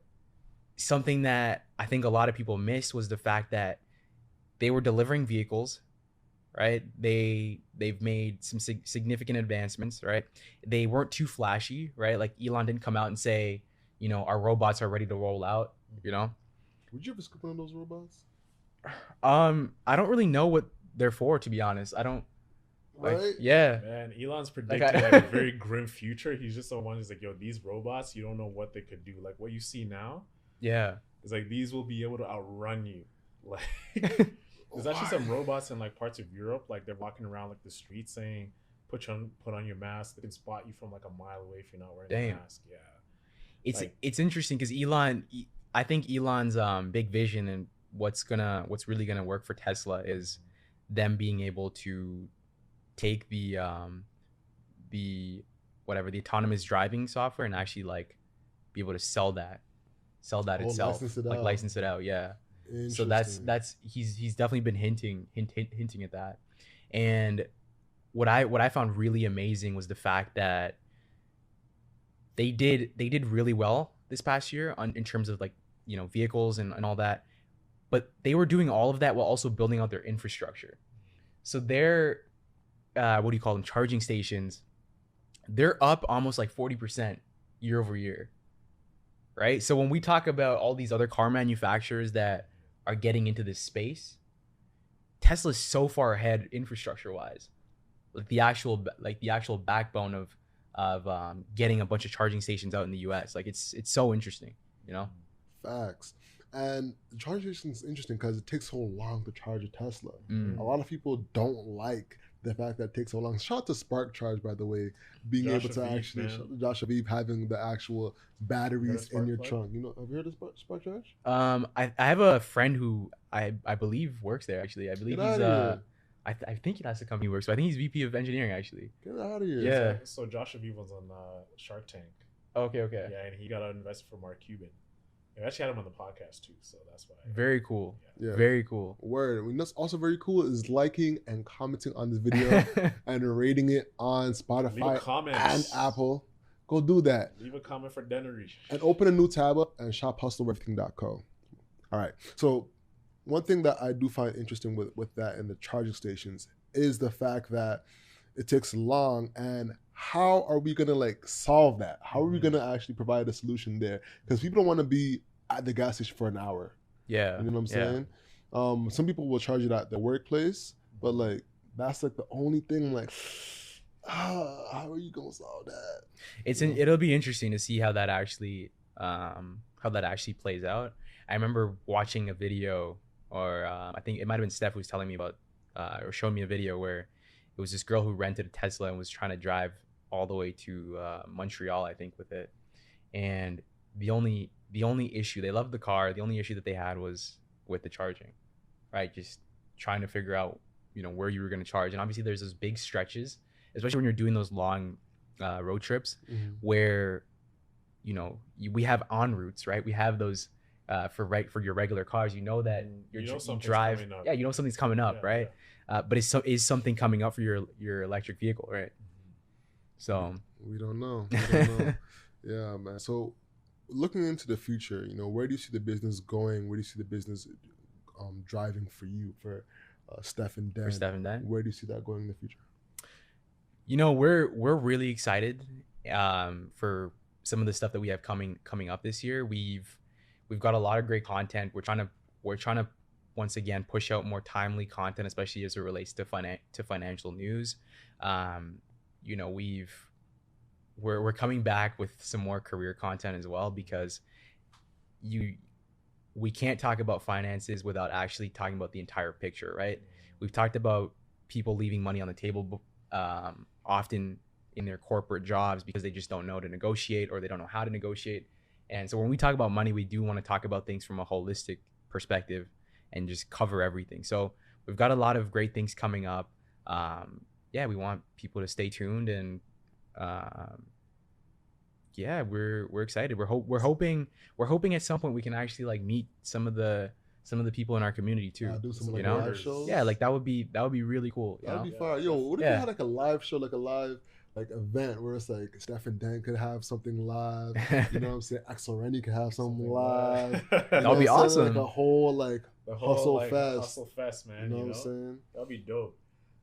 something that I think a lot of people missed was the fact that they were delivering vehicles, right? They've made some significant advancements, right? They weren't too flashy, right? Like, Elon didn't come out and say, our robots are ready to roll out,
Would you ever scoop on those robots?
I don't really know what they're for, to be honest. I don't.
Right?
Yeah.
Man, Elon's predicting a very grim future. He's just the one who's like, yo, these robots, you don't know what they could do. Like, what you see now,
yeah,
it's like these will be able to outrun you. Like, there's actually some robots in parts of Europe, they're walking around the streets saying, put on your mask. They can spot you from a mile away if you're not wearing a mask. Yeah.
It's interesting because I think Elon's big vision and what's really gonna work for Tesla is them being able to take the autonomous driving software and actually be able to sell that itself, license it out. Yeah. So that's he's definitely been hinting at that. And what I found really amazing was the fact that they did really well this past year in terms of vehicles and all that, but they were doing all of that while also building out their infrastructure. So their what do you call them, charging stations, they're up almost 40% year over year, right? So when we talk about all these other car manufacturers that are getting into this space, Tesla's so far ahead infrastructure wise, the actual backbone of getting a bunch of charging stations out in the US. It's so interesting,
Facts. And the charging station is interesting because it takes so long to charge a Tesla. A lot of people don't like the fact that it takes so long. Shout out to Spark Charge, by the way, being
Josh
able to
Aviv,
actually
man.
Josh Aviv having the actual batteries
Spark
in your
plug?
trunk. You know, have you heard of Spark Charge?
I have a friend who I believe works there actually. I believe
Get
he's
out of here!
I think that's the company he works for. I think he's VP of engineering actually.
Get out of here!
Yeah.
So Josh Aviv was on Shark Tank.
Okay.
Yeah, and he got an investor for Mark Cuban. We actually had him on the podcast too, so that's why.
Very cool.
Yeah.
Very cool.
Word. And that's also very cool is liking and commenting on this video and rating it on
Leave a
Spotify
comment
and Apple. Go do that.
Leave a comment for Dennery.
And open a new tab up and shop hustleeverything.co. All right. So one thing that I do find interesting with that and the charging stations is the fact that it takes long, and how are we gonna like solve that? How are we gonna actually provide a solution there? Because people don't want to be at the gas station for an hour.
Yeah.
You know what I'm saying? Some people will charge it at the workplace, but like that's like the only thing. Like, how are you gonna solve that?
It'll be interesting to see how that actually plays out. I remember watching a video, or I think it might have been Steph who was telling me about or showing me a video where it was this girl who rented a Tesla and was trying to drive all the way to Montreal, I think, with it. And the only issue, they loved the car. The only issue that they had was with the charging, right? Just trying to figure out, where you were going to charge. And obviously there's those big stretches, especially when you're doing those long road trips where, we have en routes, right? We have those for your regular cars, that you drive. Yeah, something's coming up, right? Yeah. But is something coming up for your electric vehicle, right? So
we don't know. Yeah, man. So looking into the future, where do you see the business going? Where do you see the business driving for you, for StephandDen?
For StephandDen?
Where do you see that going in the future?
We're really excited for some of the stuff that we have coming up this year. We've got a lot of great content. We're trying to once again push out more timely content, especially as it relates to financial news. We're coming back with some more career content as well, because we can't talk about finances without actually talking about the entire picture, right? We've talked about people leaving money on the table often in their corporate jobs because they just don't know to negotiate, or they don't know how to negotiate. And so when we talk about money, we do want to talk about things from a holistic perspective and just cover everything. So we've got a lot of great things coming up. We want people to stay tuned, and we're excited. We're hoping at some point we can actually like meet some of the people in our community too.
Do some
live
shows.
Yeah, like that would be really cool.
That'd be fun. Yo, what if you had like a live show, like a live event where it's like StephandDen could have something live, you know what I'm saying? Axel Rennie could have something live.
That would be awesome.
Like a whole hustle fest.
Hustle fest, man.
You know what I'm saying?
That'd be dope.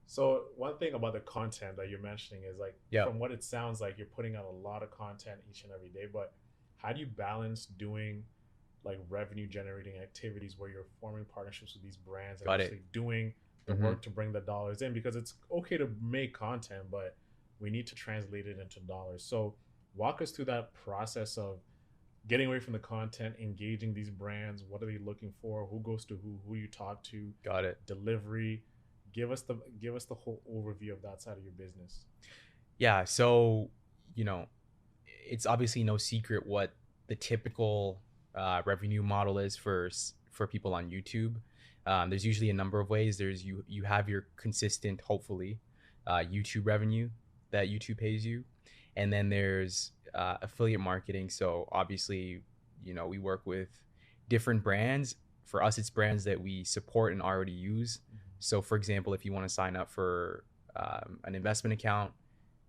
So one thing about the content that you're mentioning is from what it sounds like, you're putting out a lot of content each and every day, but how do you balance doing like revenue generating activities where you're forming partnerships with these brands and actually doing the work to bring the dollars in? Because it's okay to make content, but we need to translate it into dollars. So walk us through that process of getting away from the content, engaging these brands. What are they looking for? Who goes to who you talk to?
Got it.
Delivery. Give us the whole overview of that side of your business.
Yeah. So, it's obviously no secret what the typical revenue model is for people on YouTube. There's usually a number of ways. There's you have your consistent, hopefully, YouTube revenue that YouTube pays you, and then there's affiliate marketing. So obviously, we work with different brands. For us, it's brands that we support and already use. So for example, if you want to sign up for an investment account,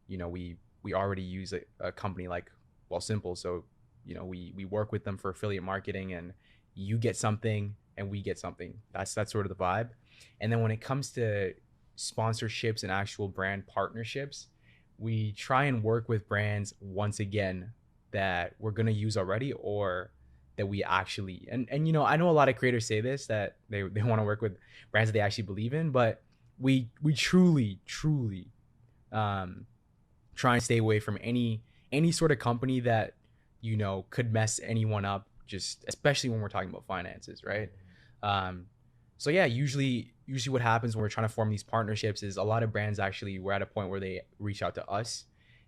we already use a company like Simple. So we work with them for affiliate marketing, and you get something and we get something. That's sort of the vibe. And then when it comes to sponsorships and actual brand partnerships, we try and work with brands, once again, that we're going to use already, or that we actually, and I know a lot of creators say this, that they want to work with brands that they actually believe in, but we truly try and stay away from any sort of company that could mess anyone up, just especially when we're talking about finances, right? So yeah, usually usually what happens when we're trying to form these partnerships is a lot of brands actually, we're at a point where they reach out to us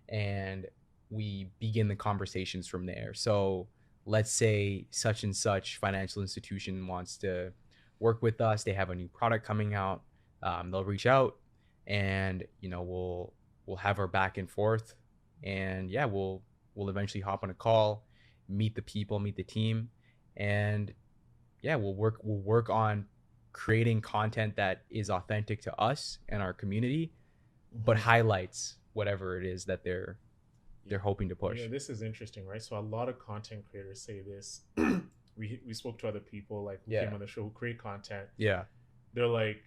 and we begin the conversations from there. So let's say such and such financial institution wants to work with us. They have a new product coming out. They'll reach out and, you know, we'll have our back and forth, and yeah, we'll eventually hop on a call, meet the people, meet the team, and yeah, we'll work on creating content that is authentic to us and our community, but highlights whatever it is that they're hoping to push.
Yeah, this is interesting, right? So a lot of content creators say this. We spoke to other people like who came on the show who create content.
Yeah.
They're like,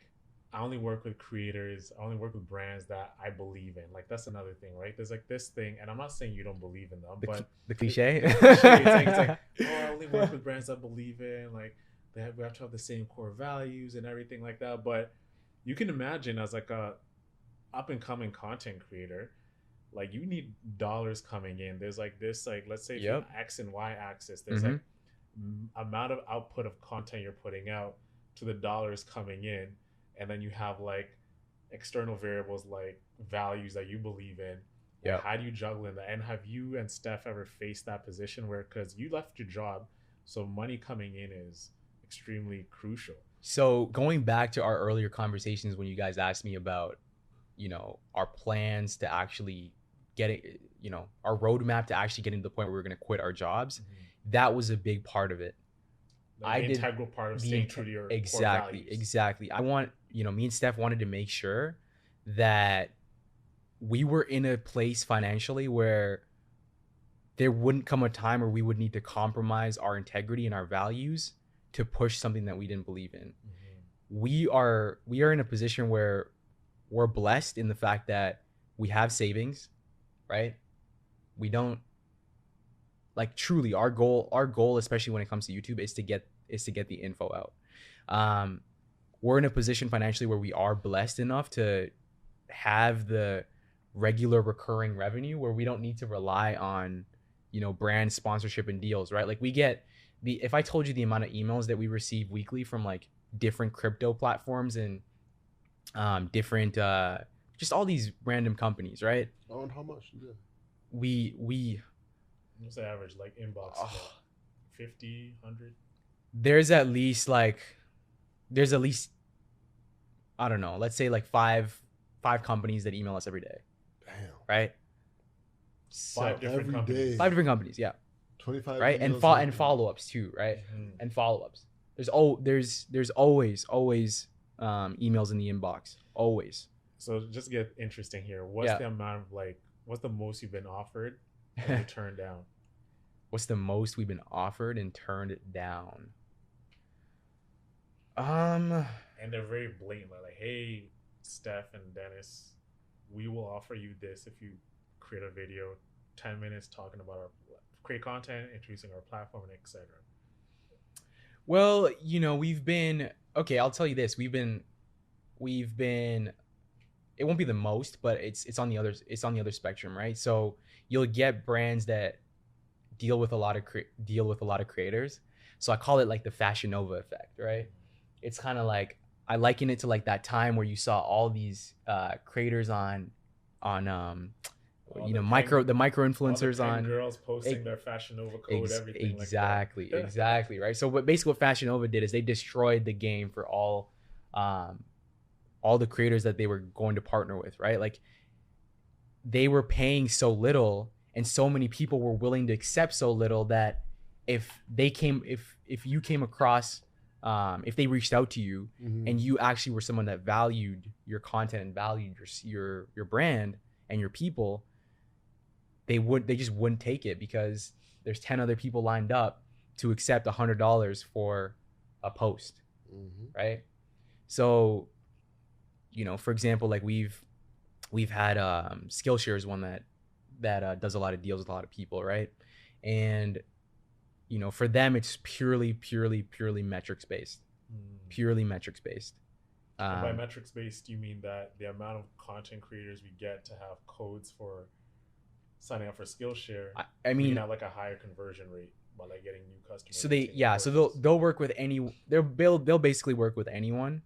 I only work with creators, I only work with brands that I believe in. Like, that's another thing, right? There's like this thing, and I'm not saying you don't believe in them, but
the cliche.
It's like, oh, I only work with brands I believe in. Like, we have to have the same core values and everything like that. But you can imagine as like a up and coming content creator, like you need dollars coming in. There's like this, like, let's say from X and Y axis, there's like amount of output of content you're putting out to the dollars coming in. And then you have like external variables like values that you believe in. Yeah. How do you juggle in that? And have you and Steph ever faced that position where, because you left your job, so money coming in is extremely crucial?
So going back to our earlier conversations when you guys asked me about, you know, our plans to actually get it, you know, our roadmap to actually getting to the point where we're going to quit our jobs, that was a big part of it.
Integral part of staying true to your core values.
Exactly. I want, you know, me and Steph wanted to make sure that we were in a place financially where there wouldn't come a time where we would need to compromise our integrity and our values to push something that we didn't believe in. We are in a position where we're blessed in the fact that we have savings, right? We don't, like, truly our goal, especially when it comes to YouTube, is to get the info out. We're in a position financially where we are blessed enough to have the regular recurring revenue where we don't need to rely on, you know, brand sponsorship and deals, right? Like, we get if I told you the amount of emails that we receive weekly from like different crypto platforms and different just all these random companies, right?
Oh, and how much? Yeah.
We
what's the average, like, inbox? 50, 100?
There's at least I don't know, let's say like five companies that email us every day.
Damn.
Right?
Five different companies.
5 different companies, yeah.
25.
Right? And follow-ups too, right? And follow-ups. There's always emails in the inbox. Always.
So just to get interesting here, what's the amount of, like, what's the most you've been offered and you turned down?
What's the most we've been offered and turned down? And
they're very blatant, like, hey, Steph and Dennis, we will offer you this if you create a video, 10 minutes talking about create content, introducing our platform, and etc.
Well, you know, I'll tell you this. We've been, it won't be the most, but it's on the other spectrum, right? So you'll get brands that deal with a lot of creators. So I call it like the Fashion Nova effect, right? It's kind of like, I liken it to like that time where you saw all these creators on you know, the micro influencers on
girls posting their Fashion Nova code, everything
exactly,
like that.
Exactly, right? So but basically what Fashion Nova did is they destroyed the game for all the creators that they were going to partner with, right? Like, they were paying so little and so many people were willing to accept so little that if you came across, if they reached out to you and you actually were someone that valued your content and valued your brand and your people, they just wouldn't take it because there's 10 other people lined up to accept $100 for a post, right? So, you know, for example, like we've had Skillshare is one that does a lot of deals with a lot of people, right? And you know, for them, it's purely metrics based. Purely metrics based.
And by metrics based, you mean that the amount of content creators we get to have codes for signing up for Skillshare,
I mean,
we can have like a higher conversion rate by like getting new customers.
So they'll work with they'll basically work with anyone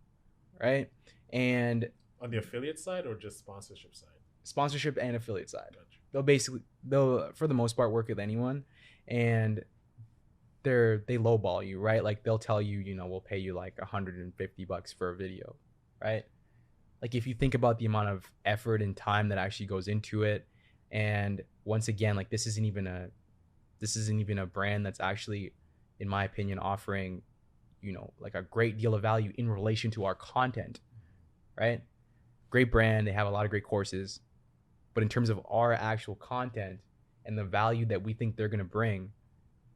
right? And
On the affiliate side or just sponsorship side?
sponsorship and affiliate side.
Gotcha.
They'll for the most part work with anyone, and they lowball you, right? Like they'll tell you, we'll pay you like $150 for a video, right? Like if you think about the amount of effort and time that actually goes into it, and once again, like this isn't even a brand that's actually, in my opinion, offering, like a great deal of value in relation to our content, right? Great brand, they have a lot of great courses, but in terms of our actual content and the value that we think they're going to bring,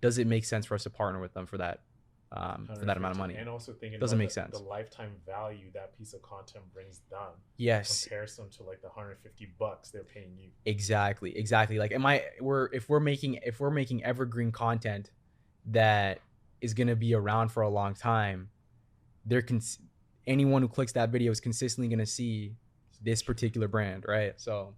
does it make sense for us to partner with them for that amount of money?
And also thinking
doesn't
about
make sense.
The lifetime value that piece of content brings down.
Yes.
Comparison to like the $150 they're paying you.
Exactly. Like if we're making evergreen content that is going to be around for a long time, anyone who clicks that video is consistently going to see this particular brand, right? So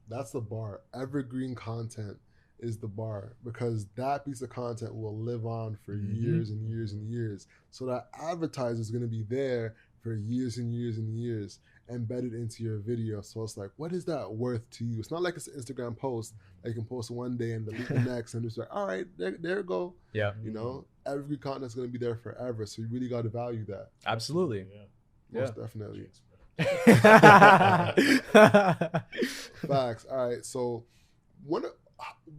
that's the bar. Evergreen content is the bar, because that piece of content will live on for years and years and years. So that advertiser is going to be there for years and years and years embedded into your video. So it's like, what is that worth to you? It's not like it's an Instagram post that you can post one day and delete the next, and it's like, all right, there you go.
Yeah.
Evergreen content is going to be there forever. So you really got to value that.
Absolutely.
Yeah. Most definitely. Facts. All right. So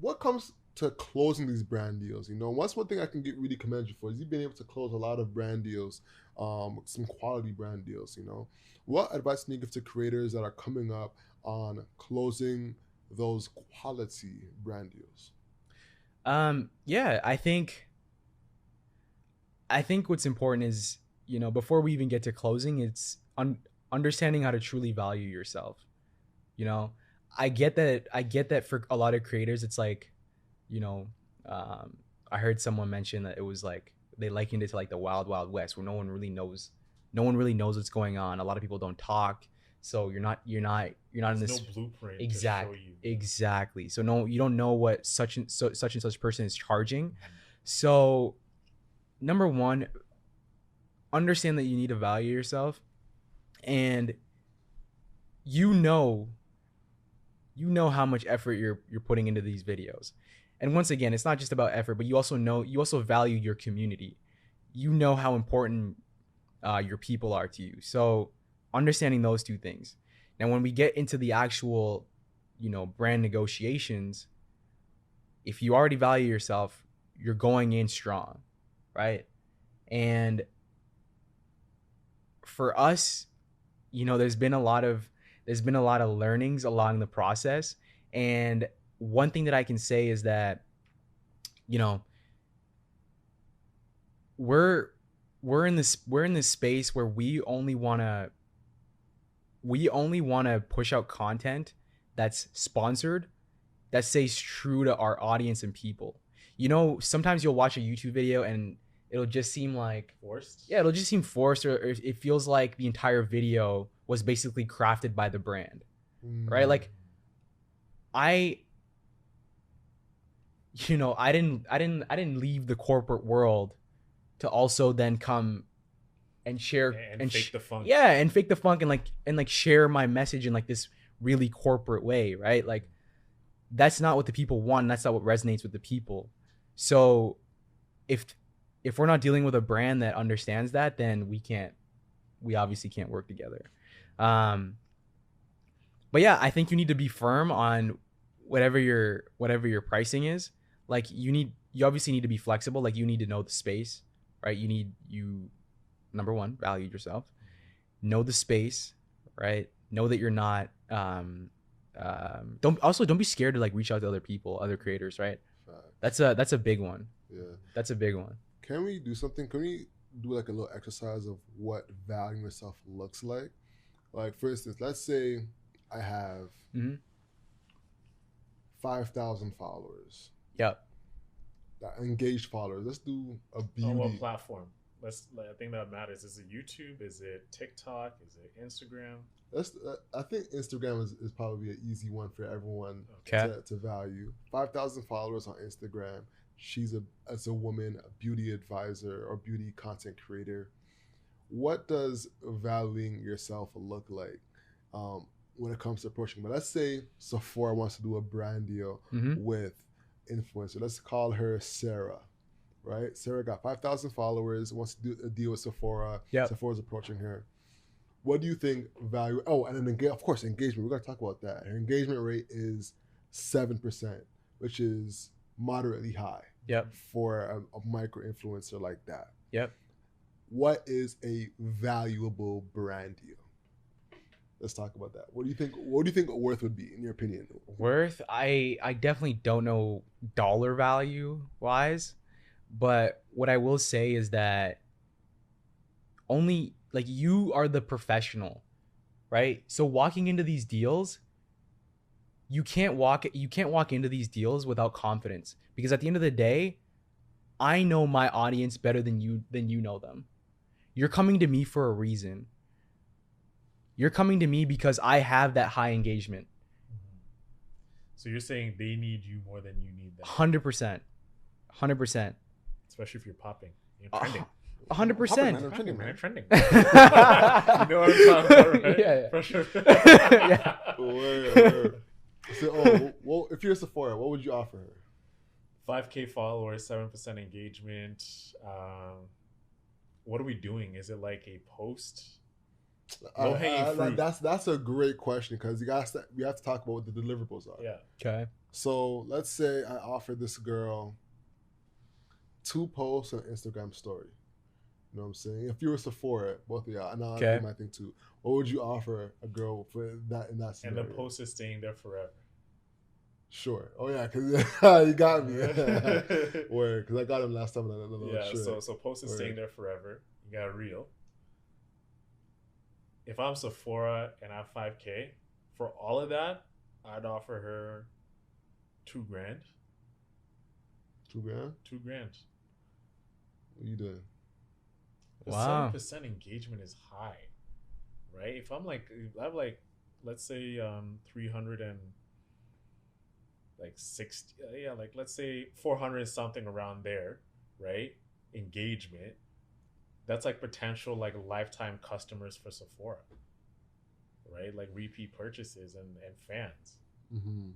what comes to closing these brand deals? What's one thing I can really commend you for is you've been able to close a lot of brand deals, some quality brand deals. What advice can you give to creators that are coming up on closing those quality brand deals?
Yeah, I think what's important is, before we even get to closing, it's understanding how to truly value yourself. I get that for a lot of creators, it's like, I heard someone mention that it was like, they likened it to like the wild, wild west, where no one really knows what's going on. A lot of people don't talk. So you're not in this
no blueprint.
Exactly. So no, you don't know what such and such person is charging. So number one, understand that you need to value yourself, and you know how much effort you're putting into these videos. And once again, it's not just about effort, but you also value your community. You know how important your people are to you. So understanding those two things. Now, when we get into the actual, brand negotiations, if you already value yourself, you're going in strong, right? And for us, there's been a lot of learnings along the process. And one thing that I can say is that, we're in this space where we only want to push out content that's sponsored, that stays true to our audience and people. Sometimes you'll watch a YouTube video and it'll just seem like
forced.
Yeah, it'll just seem forced, or it feels like the entire video was basically crafted by the brand, right? Like I didn't leave the corporate world to also then come and share
and fake the funk.
Yeah, and fake the funk and share my message in like this really corporate way, right? Like that's not what the people want. And that's not what resonates with the people. So if we're not dealing with a brand that understands that, then we obviously can't work together. But yeah, I think you need to be firm on whatever your pricing is. Like you obviously need to be flexible. Like you need to know the space, right? You number one, value yourself, know the space, right? Know that you're not, don't be scared to like reach out to other people, other creators, right? That's a big one.
Yeah.
That's a big one.
Can we do something? Can we do like a little exercise of what valuing yourself looks like? Like for instance, let's say I have 5,000 followers.
Yep.
Engaged followers. Let's do a beauty.
On what platform? I think that matters. Is it YouTube? Is it TikTok? Is it Instagram?
I think Instagram is probably an easy one for everyone to value. 5,000 followers on Instagram. She's as a woman, a beauty advisor or beauty content creator. what does valuing yourself look like when it comes to approaching? But let's say Sephora wants to do a brand deal with influencer. Let's call her Sarah, right? Sarah got 5,000 followers, wants to do a deal with Sephora.
Yep.
Sephora's approaching her. What do you think value? Oh, and then of course, engagement. We're going to talk about that. Her engagement rate is 7%, which is moderately high.
Yep.
For a micro influencer like that.
Yep.
What is a valuable brand deal? Let's talk about that. What do you think worth would be in your opinion?
Worth? I definitely don't know dollar value wise, but what I will say is that only like you are the professional, right? So walking into these deals, you can't walk into these deals without confidence, because at the end of the day, I know my audience better than you know them. You're coming to me for a reason. You're coming to me because I have that high engagement.
So you're saying they need you more than you need them.
100%. 100%.
Especially if you're popping. You're trending.
100%.
I'm trending, man.
You're trending. You know what I'm talking about, right?
Yeah.
For sure.
Yeah.
Word. So, well, if you're Sephora, what would you offer her?
5K followers, 7% engagement. What are we doing? Is it like a post? Low-hanging fruit.
That's a great question, because we have to talk about what the deliverables are.
Yeah.
Okay.
So let's say I offer this girl 2 posts on Instagram story. You know what I'm saying? If you were Sephora, both of y'all, and I'll do my thing too. What would you offer a girl for that in that scenario?
And the post is staying there forever.
Sure. Oh yeah, because you got me. Word, because I got him last time.
So post is staying there forever. You got a reel. If I'm Sephora and I have 5K, for all of that, I'd offer her $2,000.
$2,000?
$2,000.
What are you doing?
Wow.
7% engagement is high, right? If I'm like, I have like, let's say 360, like let's say 400 something around there, right? Engagement. That's like potential like lifetime customers for Sephora, right? Like repeat purchases and fans.
Mm-hmm.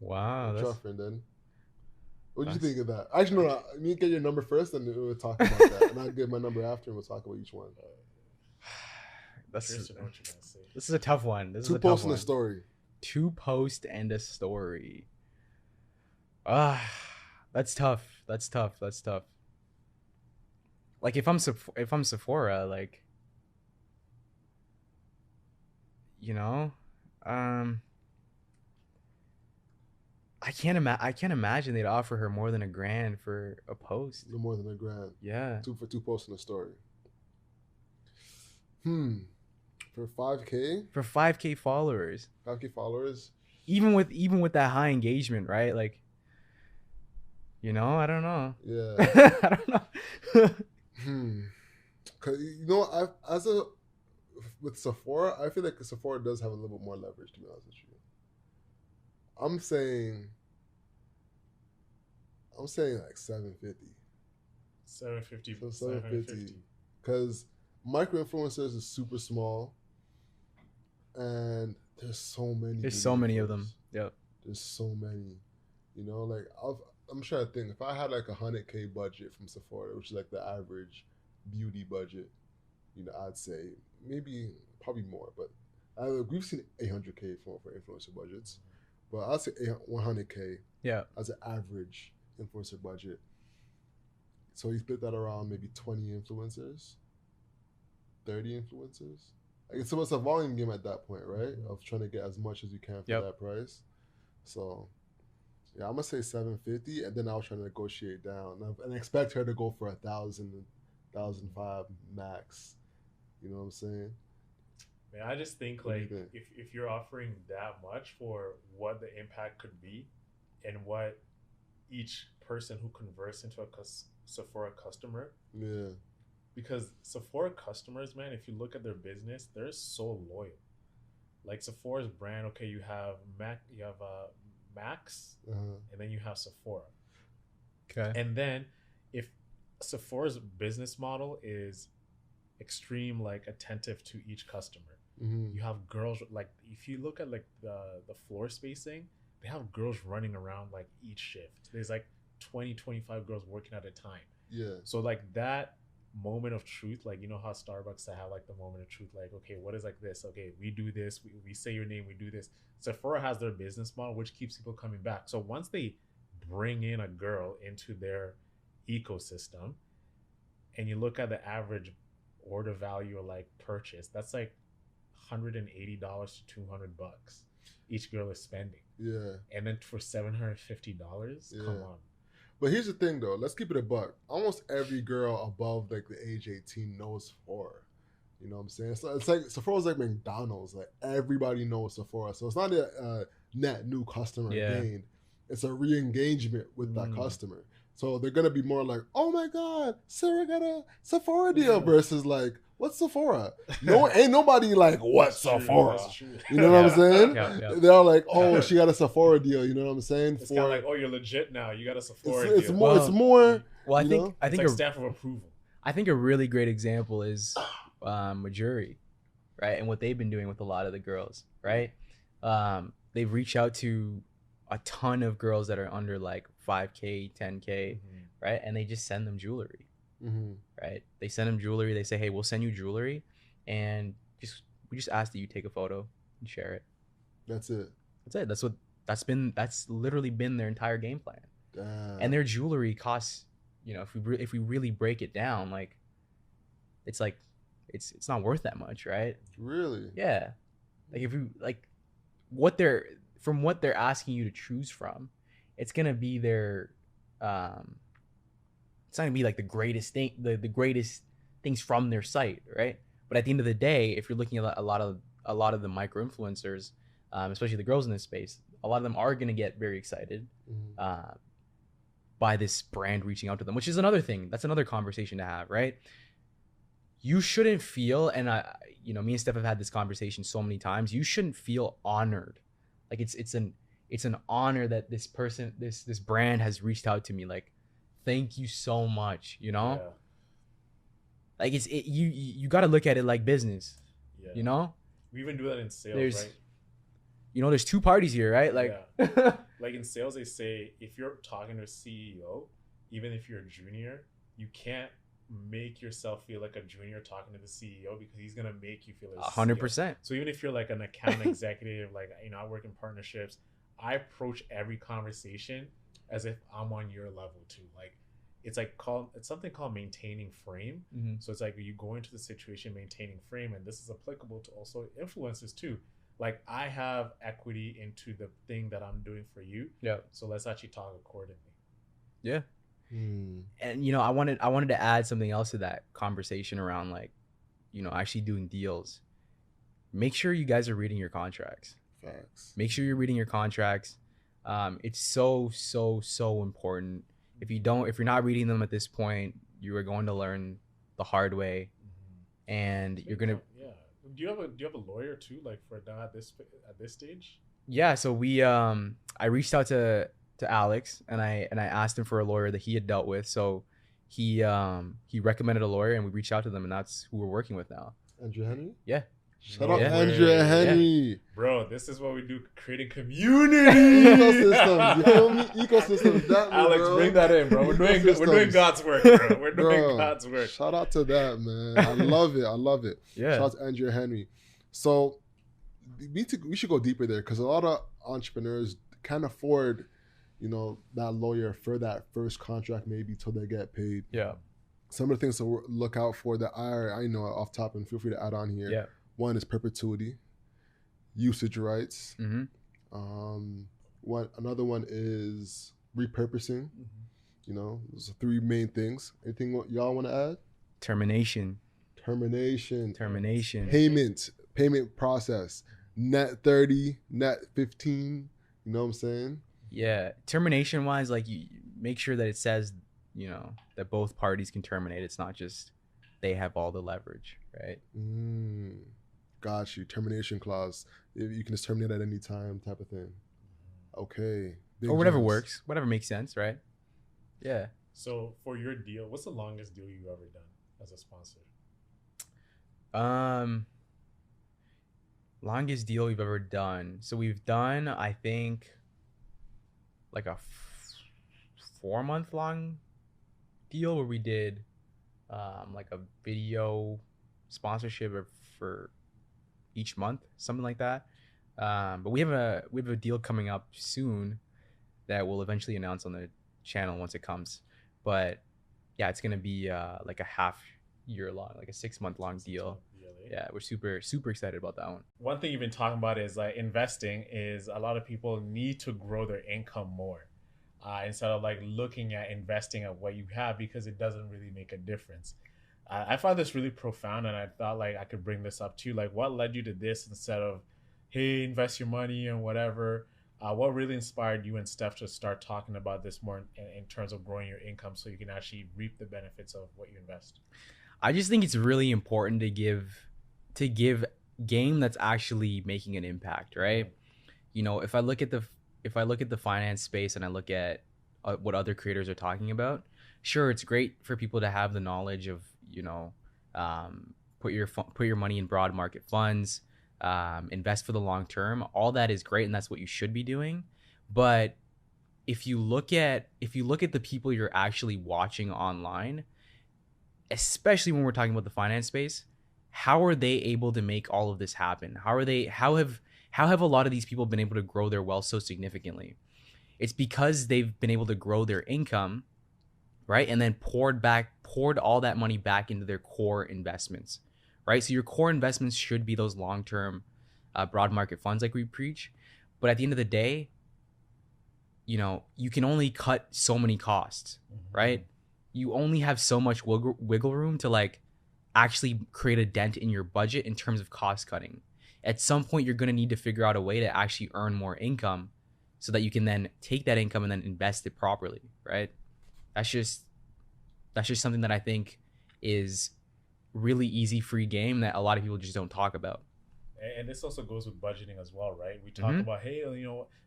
Wow.
What's your friend then? What do you think of that? Actually, no. Let me get your number first, and we'll talk about that. And I'll get my number after, and we'll talk about each one.
This
is a tough one. This
2
is a tough
posts
one.
and a story.
2 posts and a story. That's tough. That's tough. Like if I'm Sephora, like, you know, I can't imagine they'd offer her more than $1,000 for a post.
No more than $1,000.
Yeah.
2 posts and a story. For 5K?
For 5K followers.
5K followers?
Even with that high engagement, right? Like, you know, I don't know.
Yeah.
I don't know.
Cause with Sephora, I feel like Sephora does have a little bit more leverage, to be honest with you. I'm saying like 750.
750.
So 750. Because micro influencers is super small, and there's so many.
There's so many of them. Yep.
There's so many. You know, like I'm trying to think. If I had like $100K budget from Sephora, which is like the average beauty budget, you know, I'd say probably more, but we've seen 800K for influencer budgets. But I'll say 100K as an average influencer budget. So you split that around maybe 20 influencers, 30 influencers. Like it's a volume game at that point, right? Of trying to get as much as you can for that price. So yeah, I'm gonna say 750, and then I'll try to negotiate down and expect her to go for 1,000, 1,005 max. You know what I'm saying?
Man, I just think like if you're offering that much for what the impact could be, and what each person who converts into a Sephora customer, because Sephora customers, man, if you look at their business, they're so loyal. Like Sephora's brand, okay, you have Max, and then you have Sephora.
Okay.
And then if Sephora's business model is extreme like attentive to each customer.
Mhm.
You have girls like if you look at like the floor spacing, they have girls running around like each shift. There's like 20-25 girls working at a time.
Yeah.
So like that moment of truth, like you know how Starbucks have like the moment of truth, like okay, what is like this? Okay, we do this, we say your name, we do this. Sephora has their business model which keeps people coming back. So once they bring in a girl into their ecosystem and you look at the average order value or like purchase, that's like $180 to $200 each girl is spending.
Yeah.
And then for $750,
Yeah.
come on.
But here's the thing, though. Let's keep it a buck. Almost every girl above like the age 18 knows Sephora. You know what I'm saying? It's like Sephora's like McDonald's. Like everybody knows Sephora. So it's not a net new customer gained. It's a re-engagement with that customer. So they're gonna be more like, "Oh my God, Sarah got a Sephora deal," versus like, "What's Sephora?" No, ain't nobody like, "What's Sephora?" You know what I'm saying? They're all like, "Oh, she got a Sephora deal." You know what I'm saying?
It's kind of like, "Oh, you're legit now. You got a Sephora
it's
deal."
More. It's more.
Well, I
think
it's
like stamp of approval.
I think a really great example is Majuri, right? And what they've been doing with a lot of the girls, right? They've reached out to a ton of girls that are under like 5K, 10K, right? And they just send them jewelry, right? They send them jewelry. They say, "Hey, we'll send you jewelry, and we just ask that you take a photo and share it."
That's it.
That's it. That's literally been their entire game plan.
Damn.
And their jewelry costs, you know, if we really break it down, like it's not worth that much, right?
Really?
Yeah. Like if you like what they're asking you to choose from, it's gonna be their it's not gonna be like the greatest thing, the greatest things from their site, right? But at the end of the day, if you're looking at a lot of the micro influencers, especially the girls in this space, a lot of them are gonna get very excited by this brand reaching out to them, which is another thing. That's another conversation to have, right? You shouldn't feel, and me and Steph have had this conversation so many times. You shouldn't feel honored. Like it's an honor that this person, this brand has reached out to me. Like, thank you so much. You know, like you got to look at it like business.
Yeah.
You know,
we even do that in sales, right?
There's two parties here, right? Like,
like in sales, they say if you're talking to a CEO, even if you're a junior, you can't make yourself feel like a junior talking to the CEO because he's gonna make you feel
100%.
So even if you're like an account executive, like I work in partnerships, I approach every conversation as if I'm on your level too. Like it's something called maintaining frame. So it's like you go into the situation maintaining frame, and this is applicable to also influencers too. Like I have equity into the thing that I'm doing for you. Yeah. So let's actually talk accordingly.
Yeah. And I wanted to add something else to that conversation around like, actually doing deals. Make sure you guys are reading your contracts.
Facts.
Make sure you're reading your contracts. It's so important. If you're not reading them at this point, you are going to learn the hard way, and you're gonna.
Yeah. Do you have a lawyer too, like for now at this stage?
Yeah. So I reached out to Alex and I asked him for a lawyer that he had dealt with. So he recommended a lawyer and we reached out to them, and that's who we're working with now.
Andrew Henry?
Yeah.
Shout out Andrew Henry. Yeah.
Bro, this is what we do, creating community.
Ecosystems. You feel me? Ecosystems.
Alex, bro. Bring that in, bro. We're doing God's work, bro. We're doing God's work.
Shout out to that, man. I love it. Yeah. Shout out to Andrew Henry. So we should go deeper there because a lot of entrepreneurs can't afford that lawyer for that first contract maybe till they get paid.
Yeah.
Some of the things to look out for that I know off top, and feel free to add on here.
Yeah.
One is perpetuity, usage rights. Another one is repurposing. Those are three main things. Anything y'all want to add?
Termination.
Payment process. Net 30, net 15. You know what I'm saying?
Yeah. Termination wise, like you make sure that it says, that both parties can terminate. It's not just they have all the leverage, right?
Got you. Termination clause. You can just terminate at any time type of thing. Okay.
Or whatever works. Whatever makes sense, right? Yeah.
So for your deal, what's the longest deal you've ever done as a sponsor?
Um, Longest deal we've ever done. So we've done, I think, like a 4 month long deal where we did like a video sponsorship for each month, something like that. But we have a deal coming up soon that we'll eventually announce on the channel once it comes. But yeah, it's gonna be like a half year long, like a 6 month long deal.
Really?
Yeah, we're super excited about that one.
One thing you've been talking about is like investing is a lot of people need to grow their income more instead of like looking at investing at what you have because it doesn't really make a difference. I found this really profound and I thought like I could bring this up too. Like what led you to this instead of, hey, invest your money and whatever? What really inspired you and Steph to start talking about this more in terms of growing your income so you can actually reap the benefits of what you invest?
I just think it's really important to give game that's actually making an impact, right? You know, if I look at the finance space and I look at what other creators are talking about, sure, it's great for people to have the knowledge of, put your money in broad market funds, invest for the long term. All that is great, and that's what you should be doing. But if you look at the people you're actually watching online, especially when we're talking about the finance space, how are they able to make all of this happen? How have a lot of these people been able to grow their wealth so significantly? It's because they've been able to grow their income, right? And then poured all that money back into their core investments, right? So your core investments should be those long-term broad market funds like we preach. But at the end of the day, you can only cut so many costs, right? You only have so much wiggle room to like actually create a dent in your budget in terms of cost cutting. At some point, you're going to need to figure out a way to actually earn more income so that you can then take that income and then invest it properly, right? That's just something that I think is really easy free game that a lot of people just don't talk about.
And this also goes with budgeting as well, right? We talk about, hey,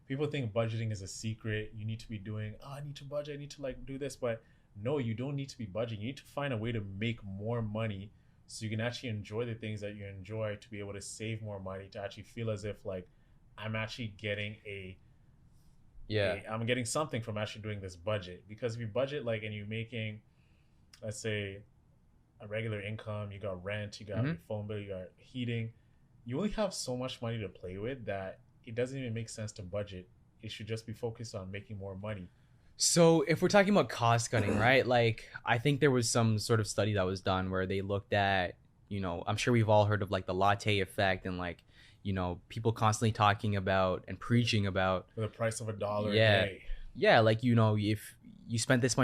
people think budgeting is a secret. You need to be doing, I need to budget. I need to like do this. But no, you don't need to be budgeting. You need to find a way to make more money so you can actually enjoy the things that you enjoy, to be able to save more money, to actually feel as if like I'm actually getting I'm getting something from actually doing this budget. Because if you budget like and you're making, let's say, a regular income, you got rent, you got your phone bill, you got heating, you only have so much money to play with that it doesn't even make sense to budget. It should just be focused on making more money.
So if we're talking about cost cutting, right? Like I think there was some sort of study that was done where they looked at, I'm sure we've all heard of like the latte effect and like, people constantly talking about and preaching about
for the price of $1 a
yeah,
day.
yeah, like if you spent this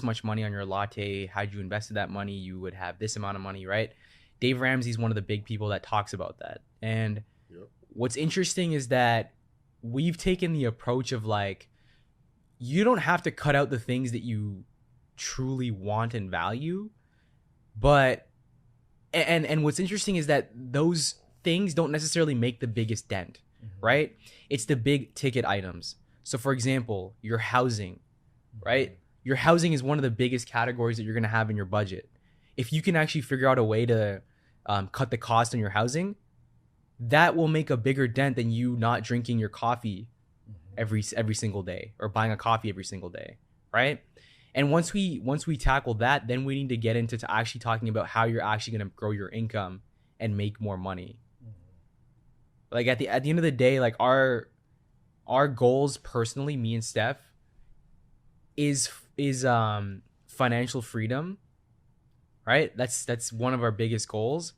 much money on your latte, had you invested that money, you would have this amount of money, right? Dave Ramsey's one of the big people that talks about that. And what's interesting is that we've taken the approach of like, you don't have to cut out the things that you truly want and value, but and what's interesting is that those things don't necessarily make the biggest dent, right? It's the big ticket items. So for example, your housing, right? Your housing is one of the biggest categories that you're going to have in your budget. If you can actually figure out a way to cut the cost on your housing, that will make a bigger dent than you not drinking your coffee every single day or buying a coffee every single day, right? And once we tackle that, then we need to get into actually talking about how you're actually going to grow your income and make more money. Like at the end of the day, like our goals personally, me and Steph, is financial freedom, right? That's one of our biggest goals,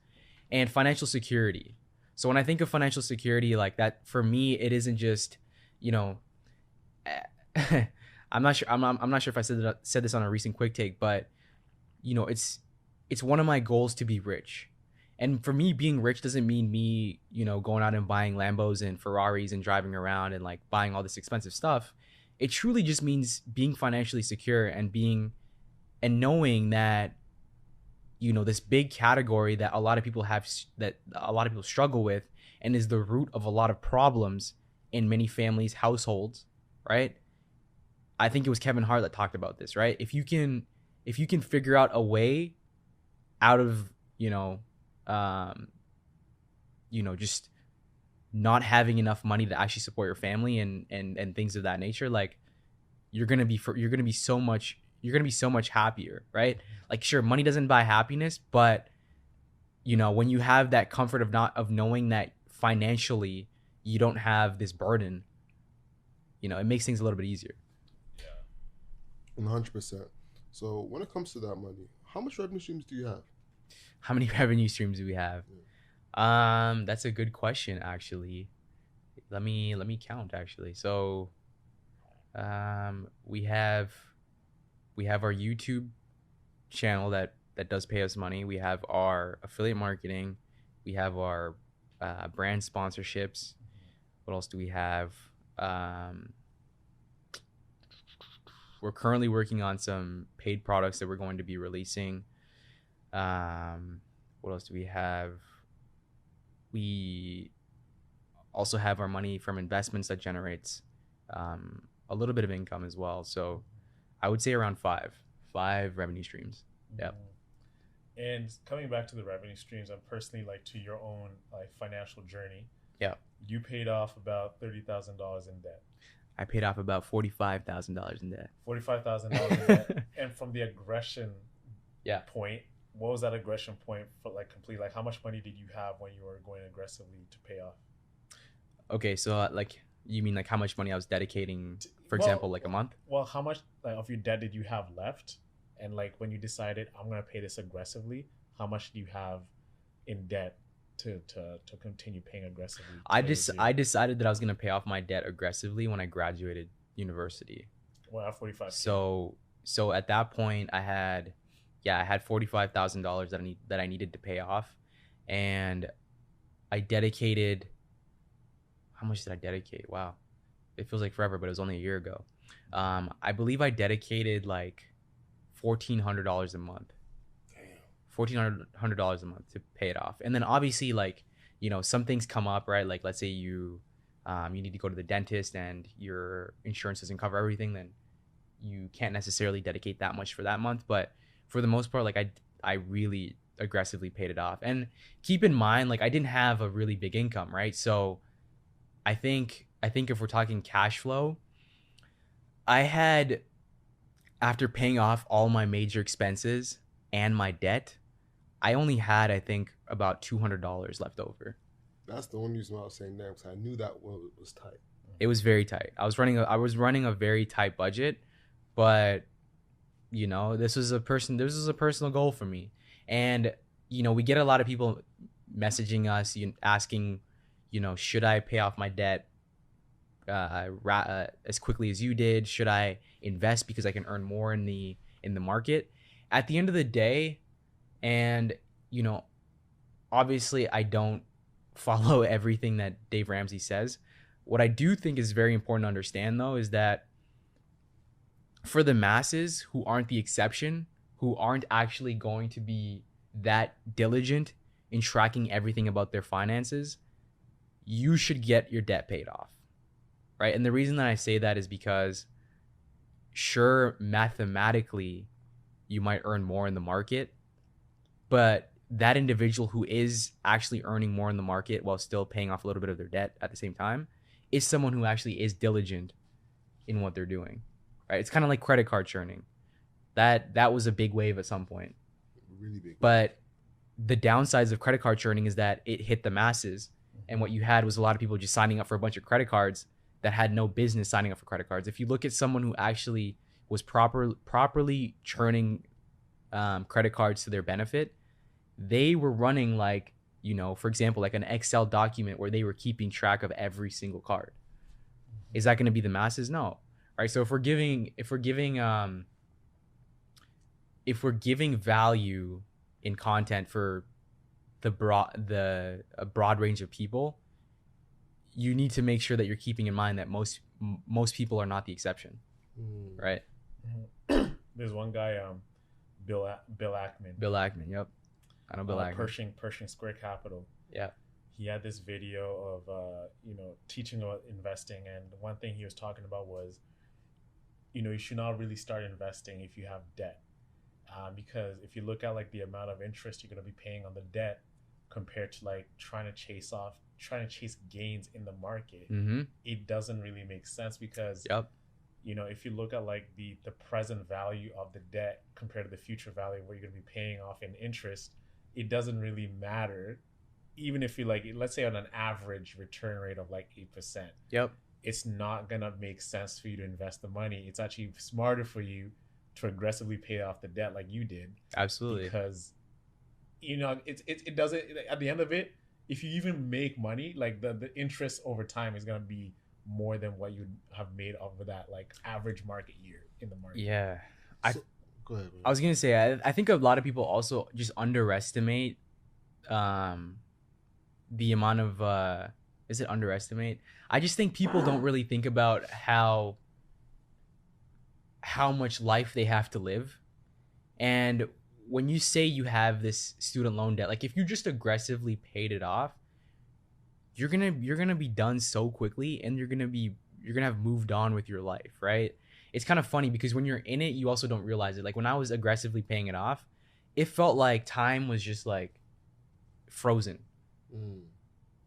and financial security. So when I think of financial security, like that, for me, it isn't just, I'm not sure if I said this on a recent quick take, but it's one of my goals to be rich. And for me, being rich doesn't mean me, going out and buying Lambos and Ferraris and driving around and like buying all this expensive stuff. It truly just means being financially secure and knowing that, this big category that a lot of people struggle with and is the root of a lot of problems in many families' households, right? I think it was Kevin Hart that talked about this, right? If you can figure out a way out of, just not having enough money to actually support your family and things of that nature, like you're gonna be so much happier, right? Like, sure, money doesn't buy happiness, but when you have that comfort of knowing that financially you don't have this burden, it makes things a little bit easier.
Yeah.
100%. So when it comes to that money, how much revenue streams do you have?
How many revenue streams do we have? That's a good question, actually. Let me count, actually. So we have our YouTube channel that does pay us money. We have our affiliate marketing. We have our brand sponsorships. What else do we have? We're currently working on some paid products that we're going to be releasing. What else do we have? We also have our money from investments that generates a little bit of income as well. So I would say around five revenue streams. Yep.
And coming back to the revenue streams, and personally, like, to your own like financial journey,
yeah,
you paid off about $30,000 in debt.
I paid off about $45,000 in debt.
$45,000 in debt. And from the aggression point, what was that aggression point for, like, complete? Like, how much money did you have when you were going aggressively to pay off?
Okay, so like, you mean like how much money I was dedicating, for example, like a month?
Well, how much of your debt did you have left? And like, when you decided, I'm going to pay this aggressively, how much do you have in debt to continue paying aggressively?
I decided that I was going to pay off my debt aggressively when I graduated university.
Well, at 45.
So at that point I had $45,000 that I needed to pay off, and I dedicated. How much did I dedicate? Wow, it feels like forever, but it was only a year ago. I believe I dedicated like $1,400 a month. $1,400 a month to pay it off. And then obviously, like, some things come up, right? Like, let's say you need to go to the dentist and your insurance doesn't cover everything, then you can't necessarily dedicate that much for that month. But for the most part, like, I really aggressively paid it off. And keep in mind, like, I didn't have a really big income, right? So I think if we're talking cash flow, I had, after paying off all my major expenses and my debt, I only had, I think, about $200 left over.
That's the only reason why I was saying that, because I knew that was tight.
It was very tight. I was running a very tight budget, but this was a personal goal for me. And we get a lot of people messaging us, asking, should I pay off my debt as quickly as you did? Should I invest because I can earn more in the market? At the end of the day, and obviously I don't follow everything that Dave Ramsey says. What I do think is very important to understand, though, is that for the masses who aren't the exception, who aren't actually going to be that diligent in tracking everything about their finances, you should get your debt paid off, right? And the reason that I say that is because, sure, mathematically, you might earn more in the market, but that individual who is actually earning more in the market while still paying off a little bit of their debt at the same time is someone who actually is diligent in what they're doing, right? It's kind of like credit card churning. That was a big wave at some point.
Really big.
But the downsides of credit card churning is that it hit the masses. And what you had was a lot of people just signing up for a bunch of credit cards that had no business signing up for credit cards. If you look at someone who actually was properly churning credit cards to their benefit, they were running, like, for example, like an Excel document where they were keeping track of every single card. Is that going to be the masses? No. Right? So if we're giving value in content for a broad range of people, you need to make sure that you're keeping in mind that most people are not the exception. Right?
There's one guy, Bill Ackman.
Bill Ackman, yep. I know Bill Ackman. Pershing
Square Capital.
Yeah.
He had this video of teaching about investing, and one thing he was talking about was, you should not really start investing if you have debt, because if you look at like the amount of interest you're going to be paying on the debt, compared to like trying to chase gains in the market,
Mm-hmm.
it doesn't really make sense because
Yep.
you know, if you look at like the present value of the debt compared to the future value of what you're going to be paying off in interest, it doesn't really matter. Even if you like, let's say on an average return rate of like 8%,
Yep.
it's not going to make sense for you to invest the money. It's actually smarter for you to aggressively pay off the debt like you did.
Absolutely.
Because, you know, it doesn't, at the end of it, if you even make money, like the interest over time is going to be more than what you have made over that like average market year in the market.
Yeah.
Go ahead, man.
I was gonna say I think a lot of people also just underestimate the amount of is it underestimate? I just think people don't really think about how much life they have to live. And when you say you have this student loan debt, like if you just aggressively paid it off, you're gonna be done so quickly, and you're gonna have moved on with your life, right? It's kind of funny because when you're in it, you also don't realize it. Like when I was aggressively paying it off, it felt like time was just like frozen,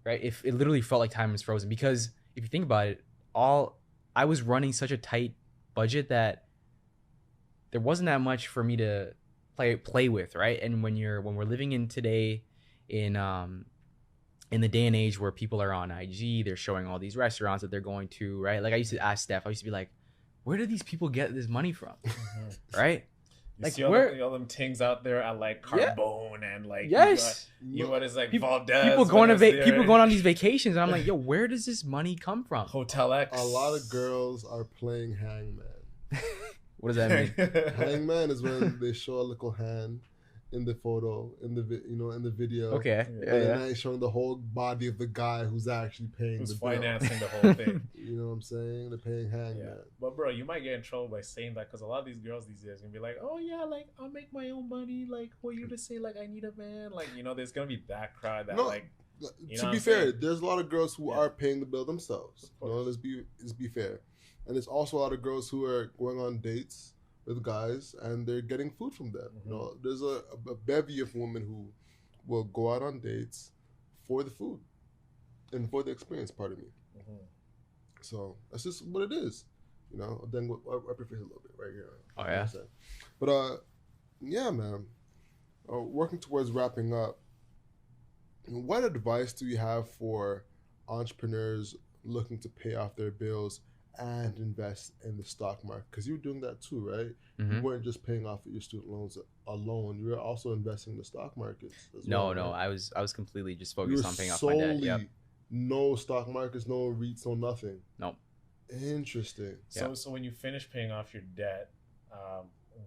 right? If it literally felt like time was frozen, because if you think about it, I was running such a tight budget that there wasn't that much for me to play with, right? And when we're living in today in the day and age where people are on IG, they're showing all these restaurants that they're going to, right? Like I used to ask Steph, I used to be like, where do these people get this money from? Right?
You
Like
see
where
all them things out there at like Carbone and like
yes,
you what is like
people,
Valdez,
people going on these vacations, and I'm like, yo, where does this money come from?
Hotel X.
A lot of girls are playing hangman.
What does that mean?
Hangman is when they show a little hand in the photo, in the video.
Okay.
And then it's showing the whole body of the guy who's actually paying
Who's
the
financing the whole thing.
You know what I'm saying? They're paying hangman.
Yeah. But bro, you might get in trouble by saying that because a lot of these girls these days are gonna be like, oh yeah, like I'll make my own money. Like for you to say like I need a man, like you know, there's gonna be that crowd that like. You know
to be fair, there's a lot of girls who are paying the bill themselves. You know, let's be fair. And there's also a lot of girls who are going on dates with guys and they're getting food from them. You know, there's a bevy of women who will go out on dates for the food and for the experience, pardon me. So that's just what it is. You know, then I prefer a little bit right here.
Oh yeah.
But yeah, man. Working towards wrapping up, what advice do you have for entrepreneurs looking to pay off their bills and invest in the stock market? Because you were doing that too, right?
Mm-hmm.
You weren't just paying off your student loans alone. You were also investing in the stock markets as
No,
well,
no,
right?
I was completely just focused on paying off my debt. Yep.
No stock markets, no REITs, no nothing.
Nope.
Interesting.
So when you finish paying off your debt,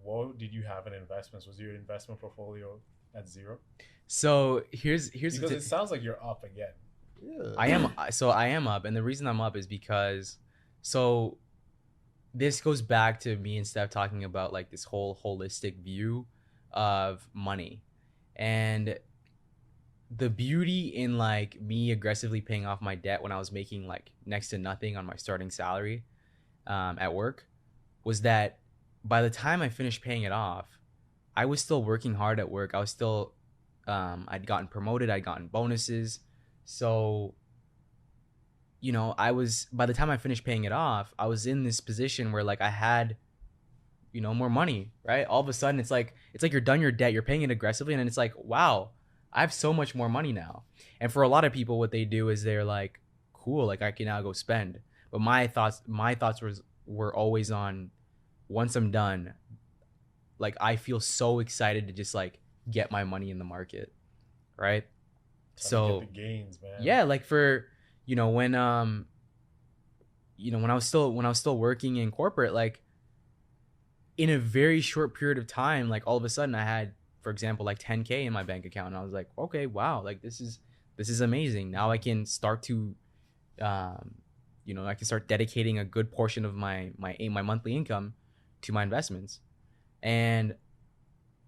what did you have in investments? Was your investment portfolio at zero?
So here's
because it sounds like you're up again.
Yeah.
I am up, and the reason I'm up is because this goes back to me and Steph talking about like this whole holistic view of money, and the beauty in like me aggressively paying off my debt when I was making like next to nothing on my starting salary at work was that by the time I finished paying it off, I was still working hard at work. I was still I'd gotten promoted, I'd gotten bonuses. So, you know, by the time I finished paying it off, I was in this position where like I had, you know, more money, right? All of a sudden it's like you're done your debt, you're paying it aggressively, and then it's like, wow, I have so much more money now. And for a lot of people, what they do is they're like, cool, like I can now go spend. But my thoughts were always on, once I'm done, like I feel so excited to just like get my money in the market, right? So
get the gains, man.
Yeah, like for when I was still working in corporate, like in a very short period of time, like all of a sudden I had, for example, like 10K in my bank account, and I was like, okay, wow, like this is amazing. Now I can start to I can start dedicating a good portion of my monthly income to my investments. And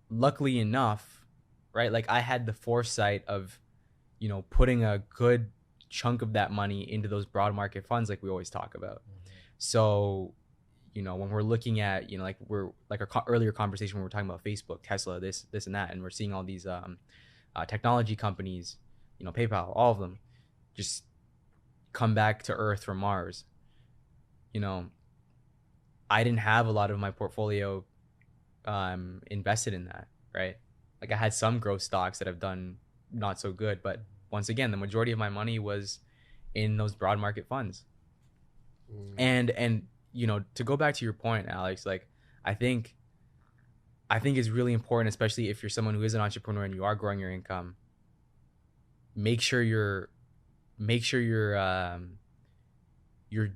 luckily enough, right, like I had the foresight of putting a good chunk of that money into those broad market funds like we always talk about. So when we're looking at like we're like our earlier conversation when we're talking about Facebook, Tesla, this and that, and we're seeing all these technology companies, PayPal, all of them just come back to Earth from Mars. I didn't have a lot of my portfolio invested in that, right? Like I had some growth stocks that have done not so good, but once again, the majority of my money was in those broad market funds. And to go back to your point, Alex, like I think it's really important, especially if you're someone who is an entrepreneur and you are growing your income. Make sure you're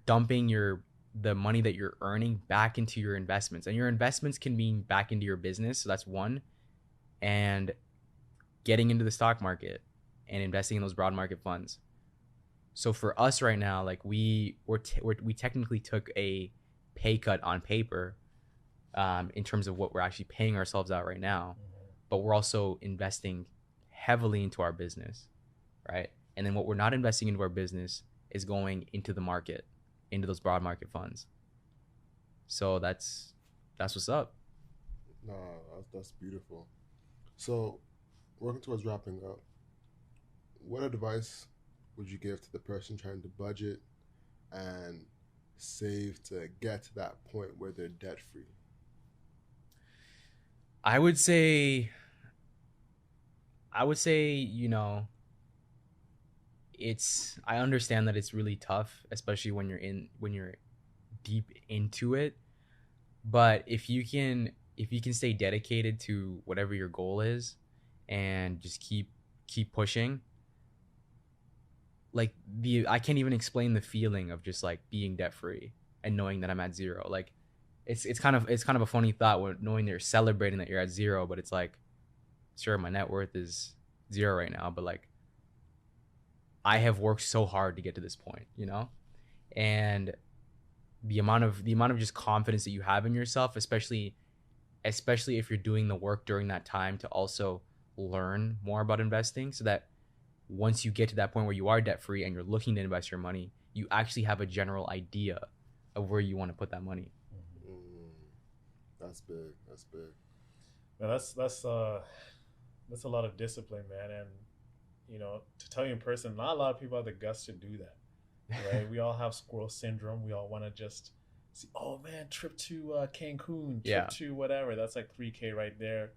dumping the money that you're earning back into your investments, and your investments can mean back into your business. So that's one, and getting into the stock market and investing in those broad market funds. So for us right now, like we technically took a pay cut on paper, in terms of what we're actually paying ourselves out right now, but we're also investing heavily into our business, right? And then what we're not investing into our business is going into the market, into those broad market funds. So that's what's up.
No, that's beautiful. So, working towards wrapping up, what advice would you give to the person trying to budget and save to get to that point where they're debt free?
I would say, I understand that it's really tough, especially when you're deep into it. But if you can stay dedicated to whatever your goal is and just keep pushing, like I can't even explain the feeling of just like being debt free and knowing that I'm at zero. Like it's kind of a funny thought when knowing that you're celebrating that you're at zero, but it's like, sure, my net worth is zero right now, but like I have worked so hard to get to this point, and the amount of just confidence that you have in yourself, especially if you're doing the work during that time to also learn more about investing, so that once you get to that point where you are debt free and you're looking to invest your money, you actually have a general idea of where you want to put that money.
That's big. That's big.
Now that's a lot of discipline, man. And to tell you in person, not a lot of people have the guts to do that, right? We all have squirrel syndrome. We all want to just see, oh man, trip to Cancun, trip to whatever. That's like $3,000 right there.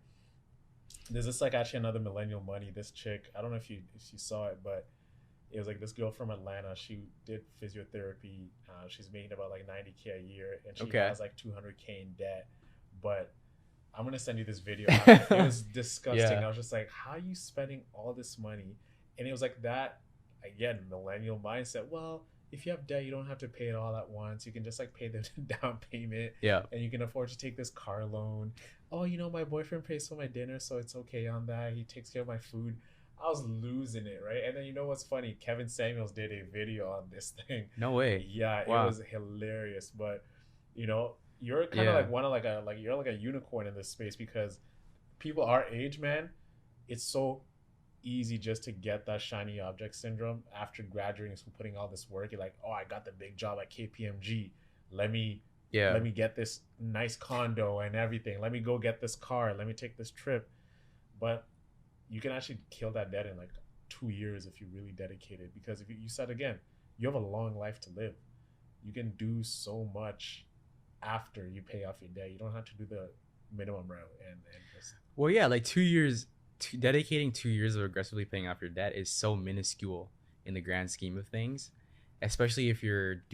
There's this like actually another millennial money. This chick, I don't know if you saw it, but it was like this girl from Atlanta. She did physiotherapy. She's making about like $90,000 a year, and she has like $200,000 in debt. But I'm gonna send you this video. It was disgusting. I was just like, how are you spending all this money? And it was like that, again, millennial mindset. Well, if you have debt, you don't have to pay it all at once. You can just like pay the down payment.
Yeah.
And you can afford to take this car loan. Oh, my boyfriend pays for my dinner, so it's okay on that. He takes care of my food. I was losing it, right? And then what's funny? Kevin Samuels did a video on this thing.
No way.
Yeah,
wow.
It was hilarious. But you're kind of you're like a unicorn in this space, because people our age, man, it's so easy just to get that shiny object syndrome after graduating from putting all this work. You're like, oh, I got the big job at KPMG. Let me get this nice condo and everything. Let me go get this car. Let me take this trip. But you can actually kill that debt in like 2 years if you really dedicate it. Because if you said again, you have a long life to live. You can do so much after you pay off your debt. You don't have to do the minimum route and just...
Well, yeah, like 2 years, dedicating 2 years of aggressively paying off your debt is so minuscule in the grand scheme of things, especially if you're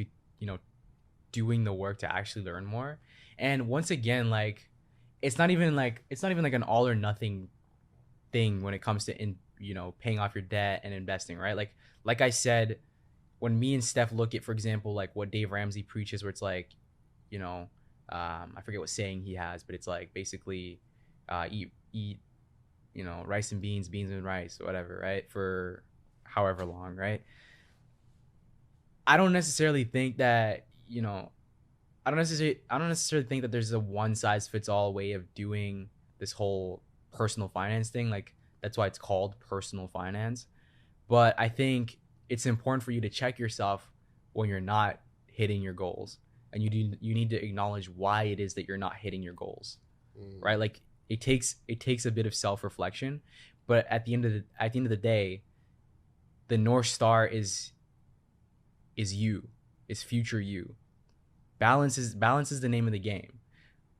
doing the work to actually learn more. And once again, like it's not even like an all or nothing thing when it comes to paying off your debt and investing, right? Like I said, when me and Steph look at, for example, like what Dave Ramsey preaches, where it's like, I forget what saying he has, but it's like basically eat rice and beans and rice, or whatever, right, for however long, right? I don't necessarily think that I don't necessarily think that there's a one size fits all way of doing this whole personal finance thing. Like that's why it's called personal finance. But I think it's important for you to check yourself when you're not hitting your goals, and you need to acknowledge why it is that you're not hitting your goals, right? Like it takes a bit of self-reflection, But at the end of the day, the North Star is you, is future you. Balance is the name of the game.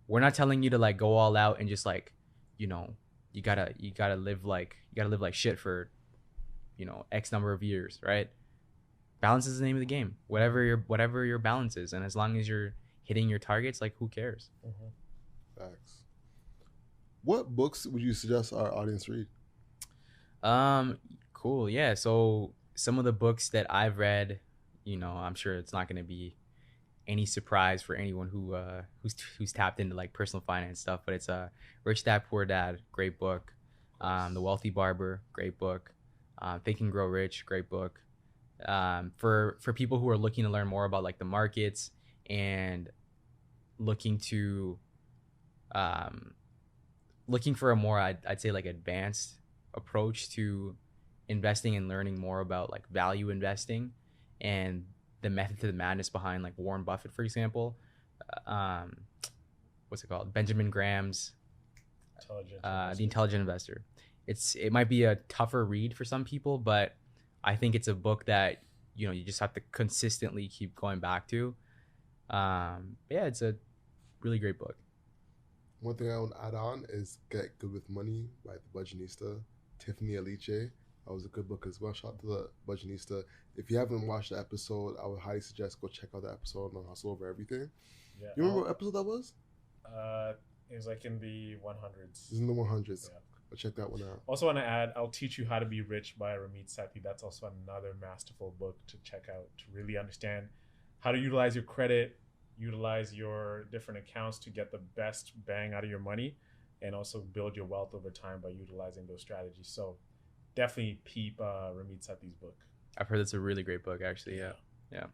We're not telling you to like go all out and just like, you know, you gotta live like shit for, you know, X number of years, right? Balance is the name of the game. Whatever your balance is, and as long as you're hitting your targets, like who cares?
Facts. What books would you suggest our audience read?
Cool. Yeah. So some of the books that I've read, you know, I'm sure it's not going to be any surprise for anyone who's tapped into like personal finance stuff, but it's Rich Dad Poor Dad, great book. The Wealthy Barber, great book. Think and Grow Rich, great book. For people who are looking to learn more about like the markets and looking for a more I'd say like advanced approach to investing and learning more about like value investing and the method to the madness behind like Warren Buffett, for example. What's it called? Benjamin Graham's The Intelligent Investor. It might be a tougher read for some people, but I think it's a book that, you know, you just have to consistently keep going back to. Yeah, it's a really great book.
One thing I want to add on is Get Good with Money by the Budgetnista, Tiffany Aliche. That was a good book as well. Shout out to the Budgetnista. If you haven't watched the episode, I would highly suggest go check out the episode on Hustle Over Everything.
Yeah.
You remember what episode that was?
It was like in the 100s.
It was in the 100s.
Yeah.
I'll check that one out.
Also want to add, I'll Teach You How to Be Rich by Ramit Sethi. That's also another masterful book to check out to really understand how to utilize your credit, utilize your different accounts to get the best bang out of your money, and also build your wealth over time by utilizing those strategies. So definitely peep Ramit Sethi's book.
I've heard it's a really great book, actually. Yeah.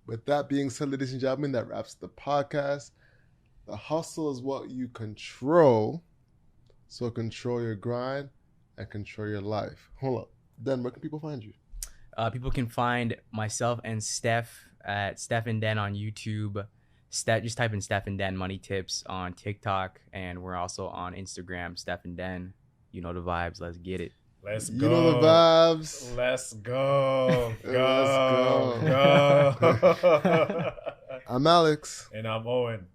With that being said, ladies and gentlemen, that wraps the podcast. The hustle is what you control. So control your grind and control your life. Hold up. Den, where can people find you?
People can find myself and Steph at StephandDen on YouTube. Just type in StephandDen Money Tips on TikTok, and we're also on Instagram, StephandDen. You know the vibes. Let's get it.
Let's go.
You know the vibes.
Let's go.
Go. I'm Alex.
And I'm Owen.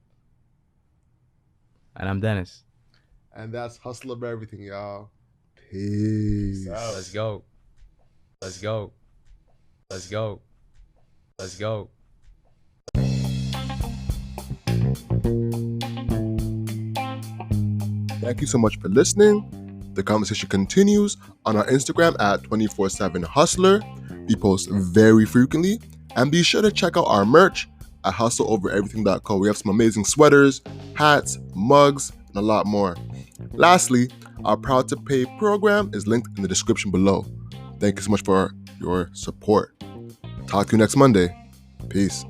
And I'm Dennis.
And that's Hustle Over Everything, y'all. Peace.
Let's go. Let's go. Let's go. Let's go.
Thank you so much for listening. The conversation continues on our Instagram at 247hustler. We post very frequently. And be sure to check out our merch at hustleovereverything.co. We have some amazing sweaters, hats, mugs, and a lot more. Lastly, our Proud to Pay program is linked in the description below. Thank you so much for your support. Talk to you next Monday. Peace.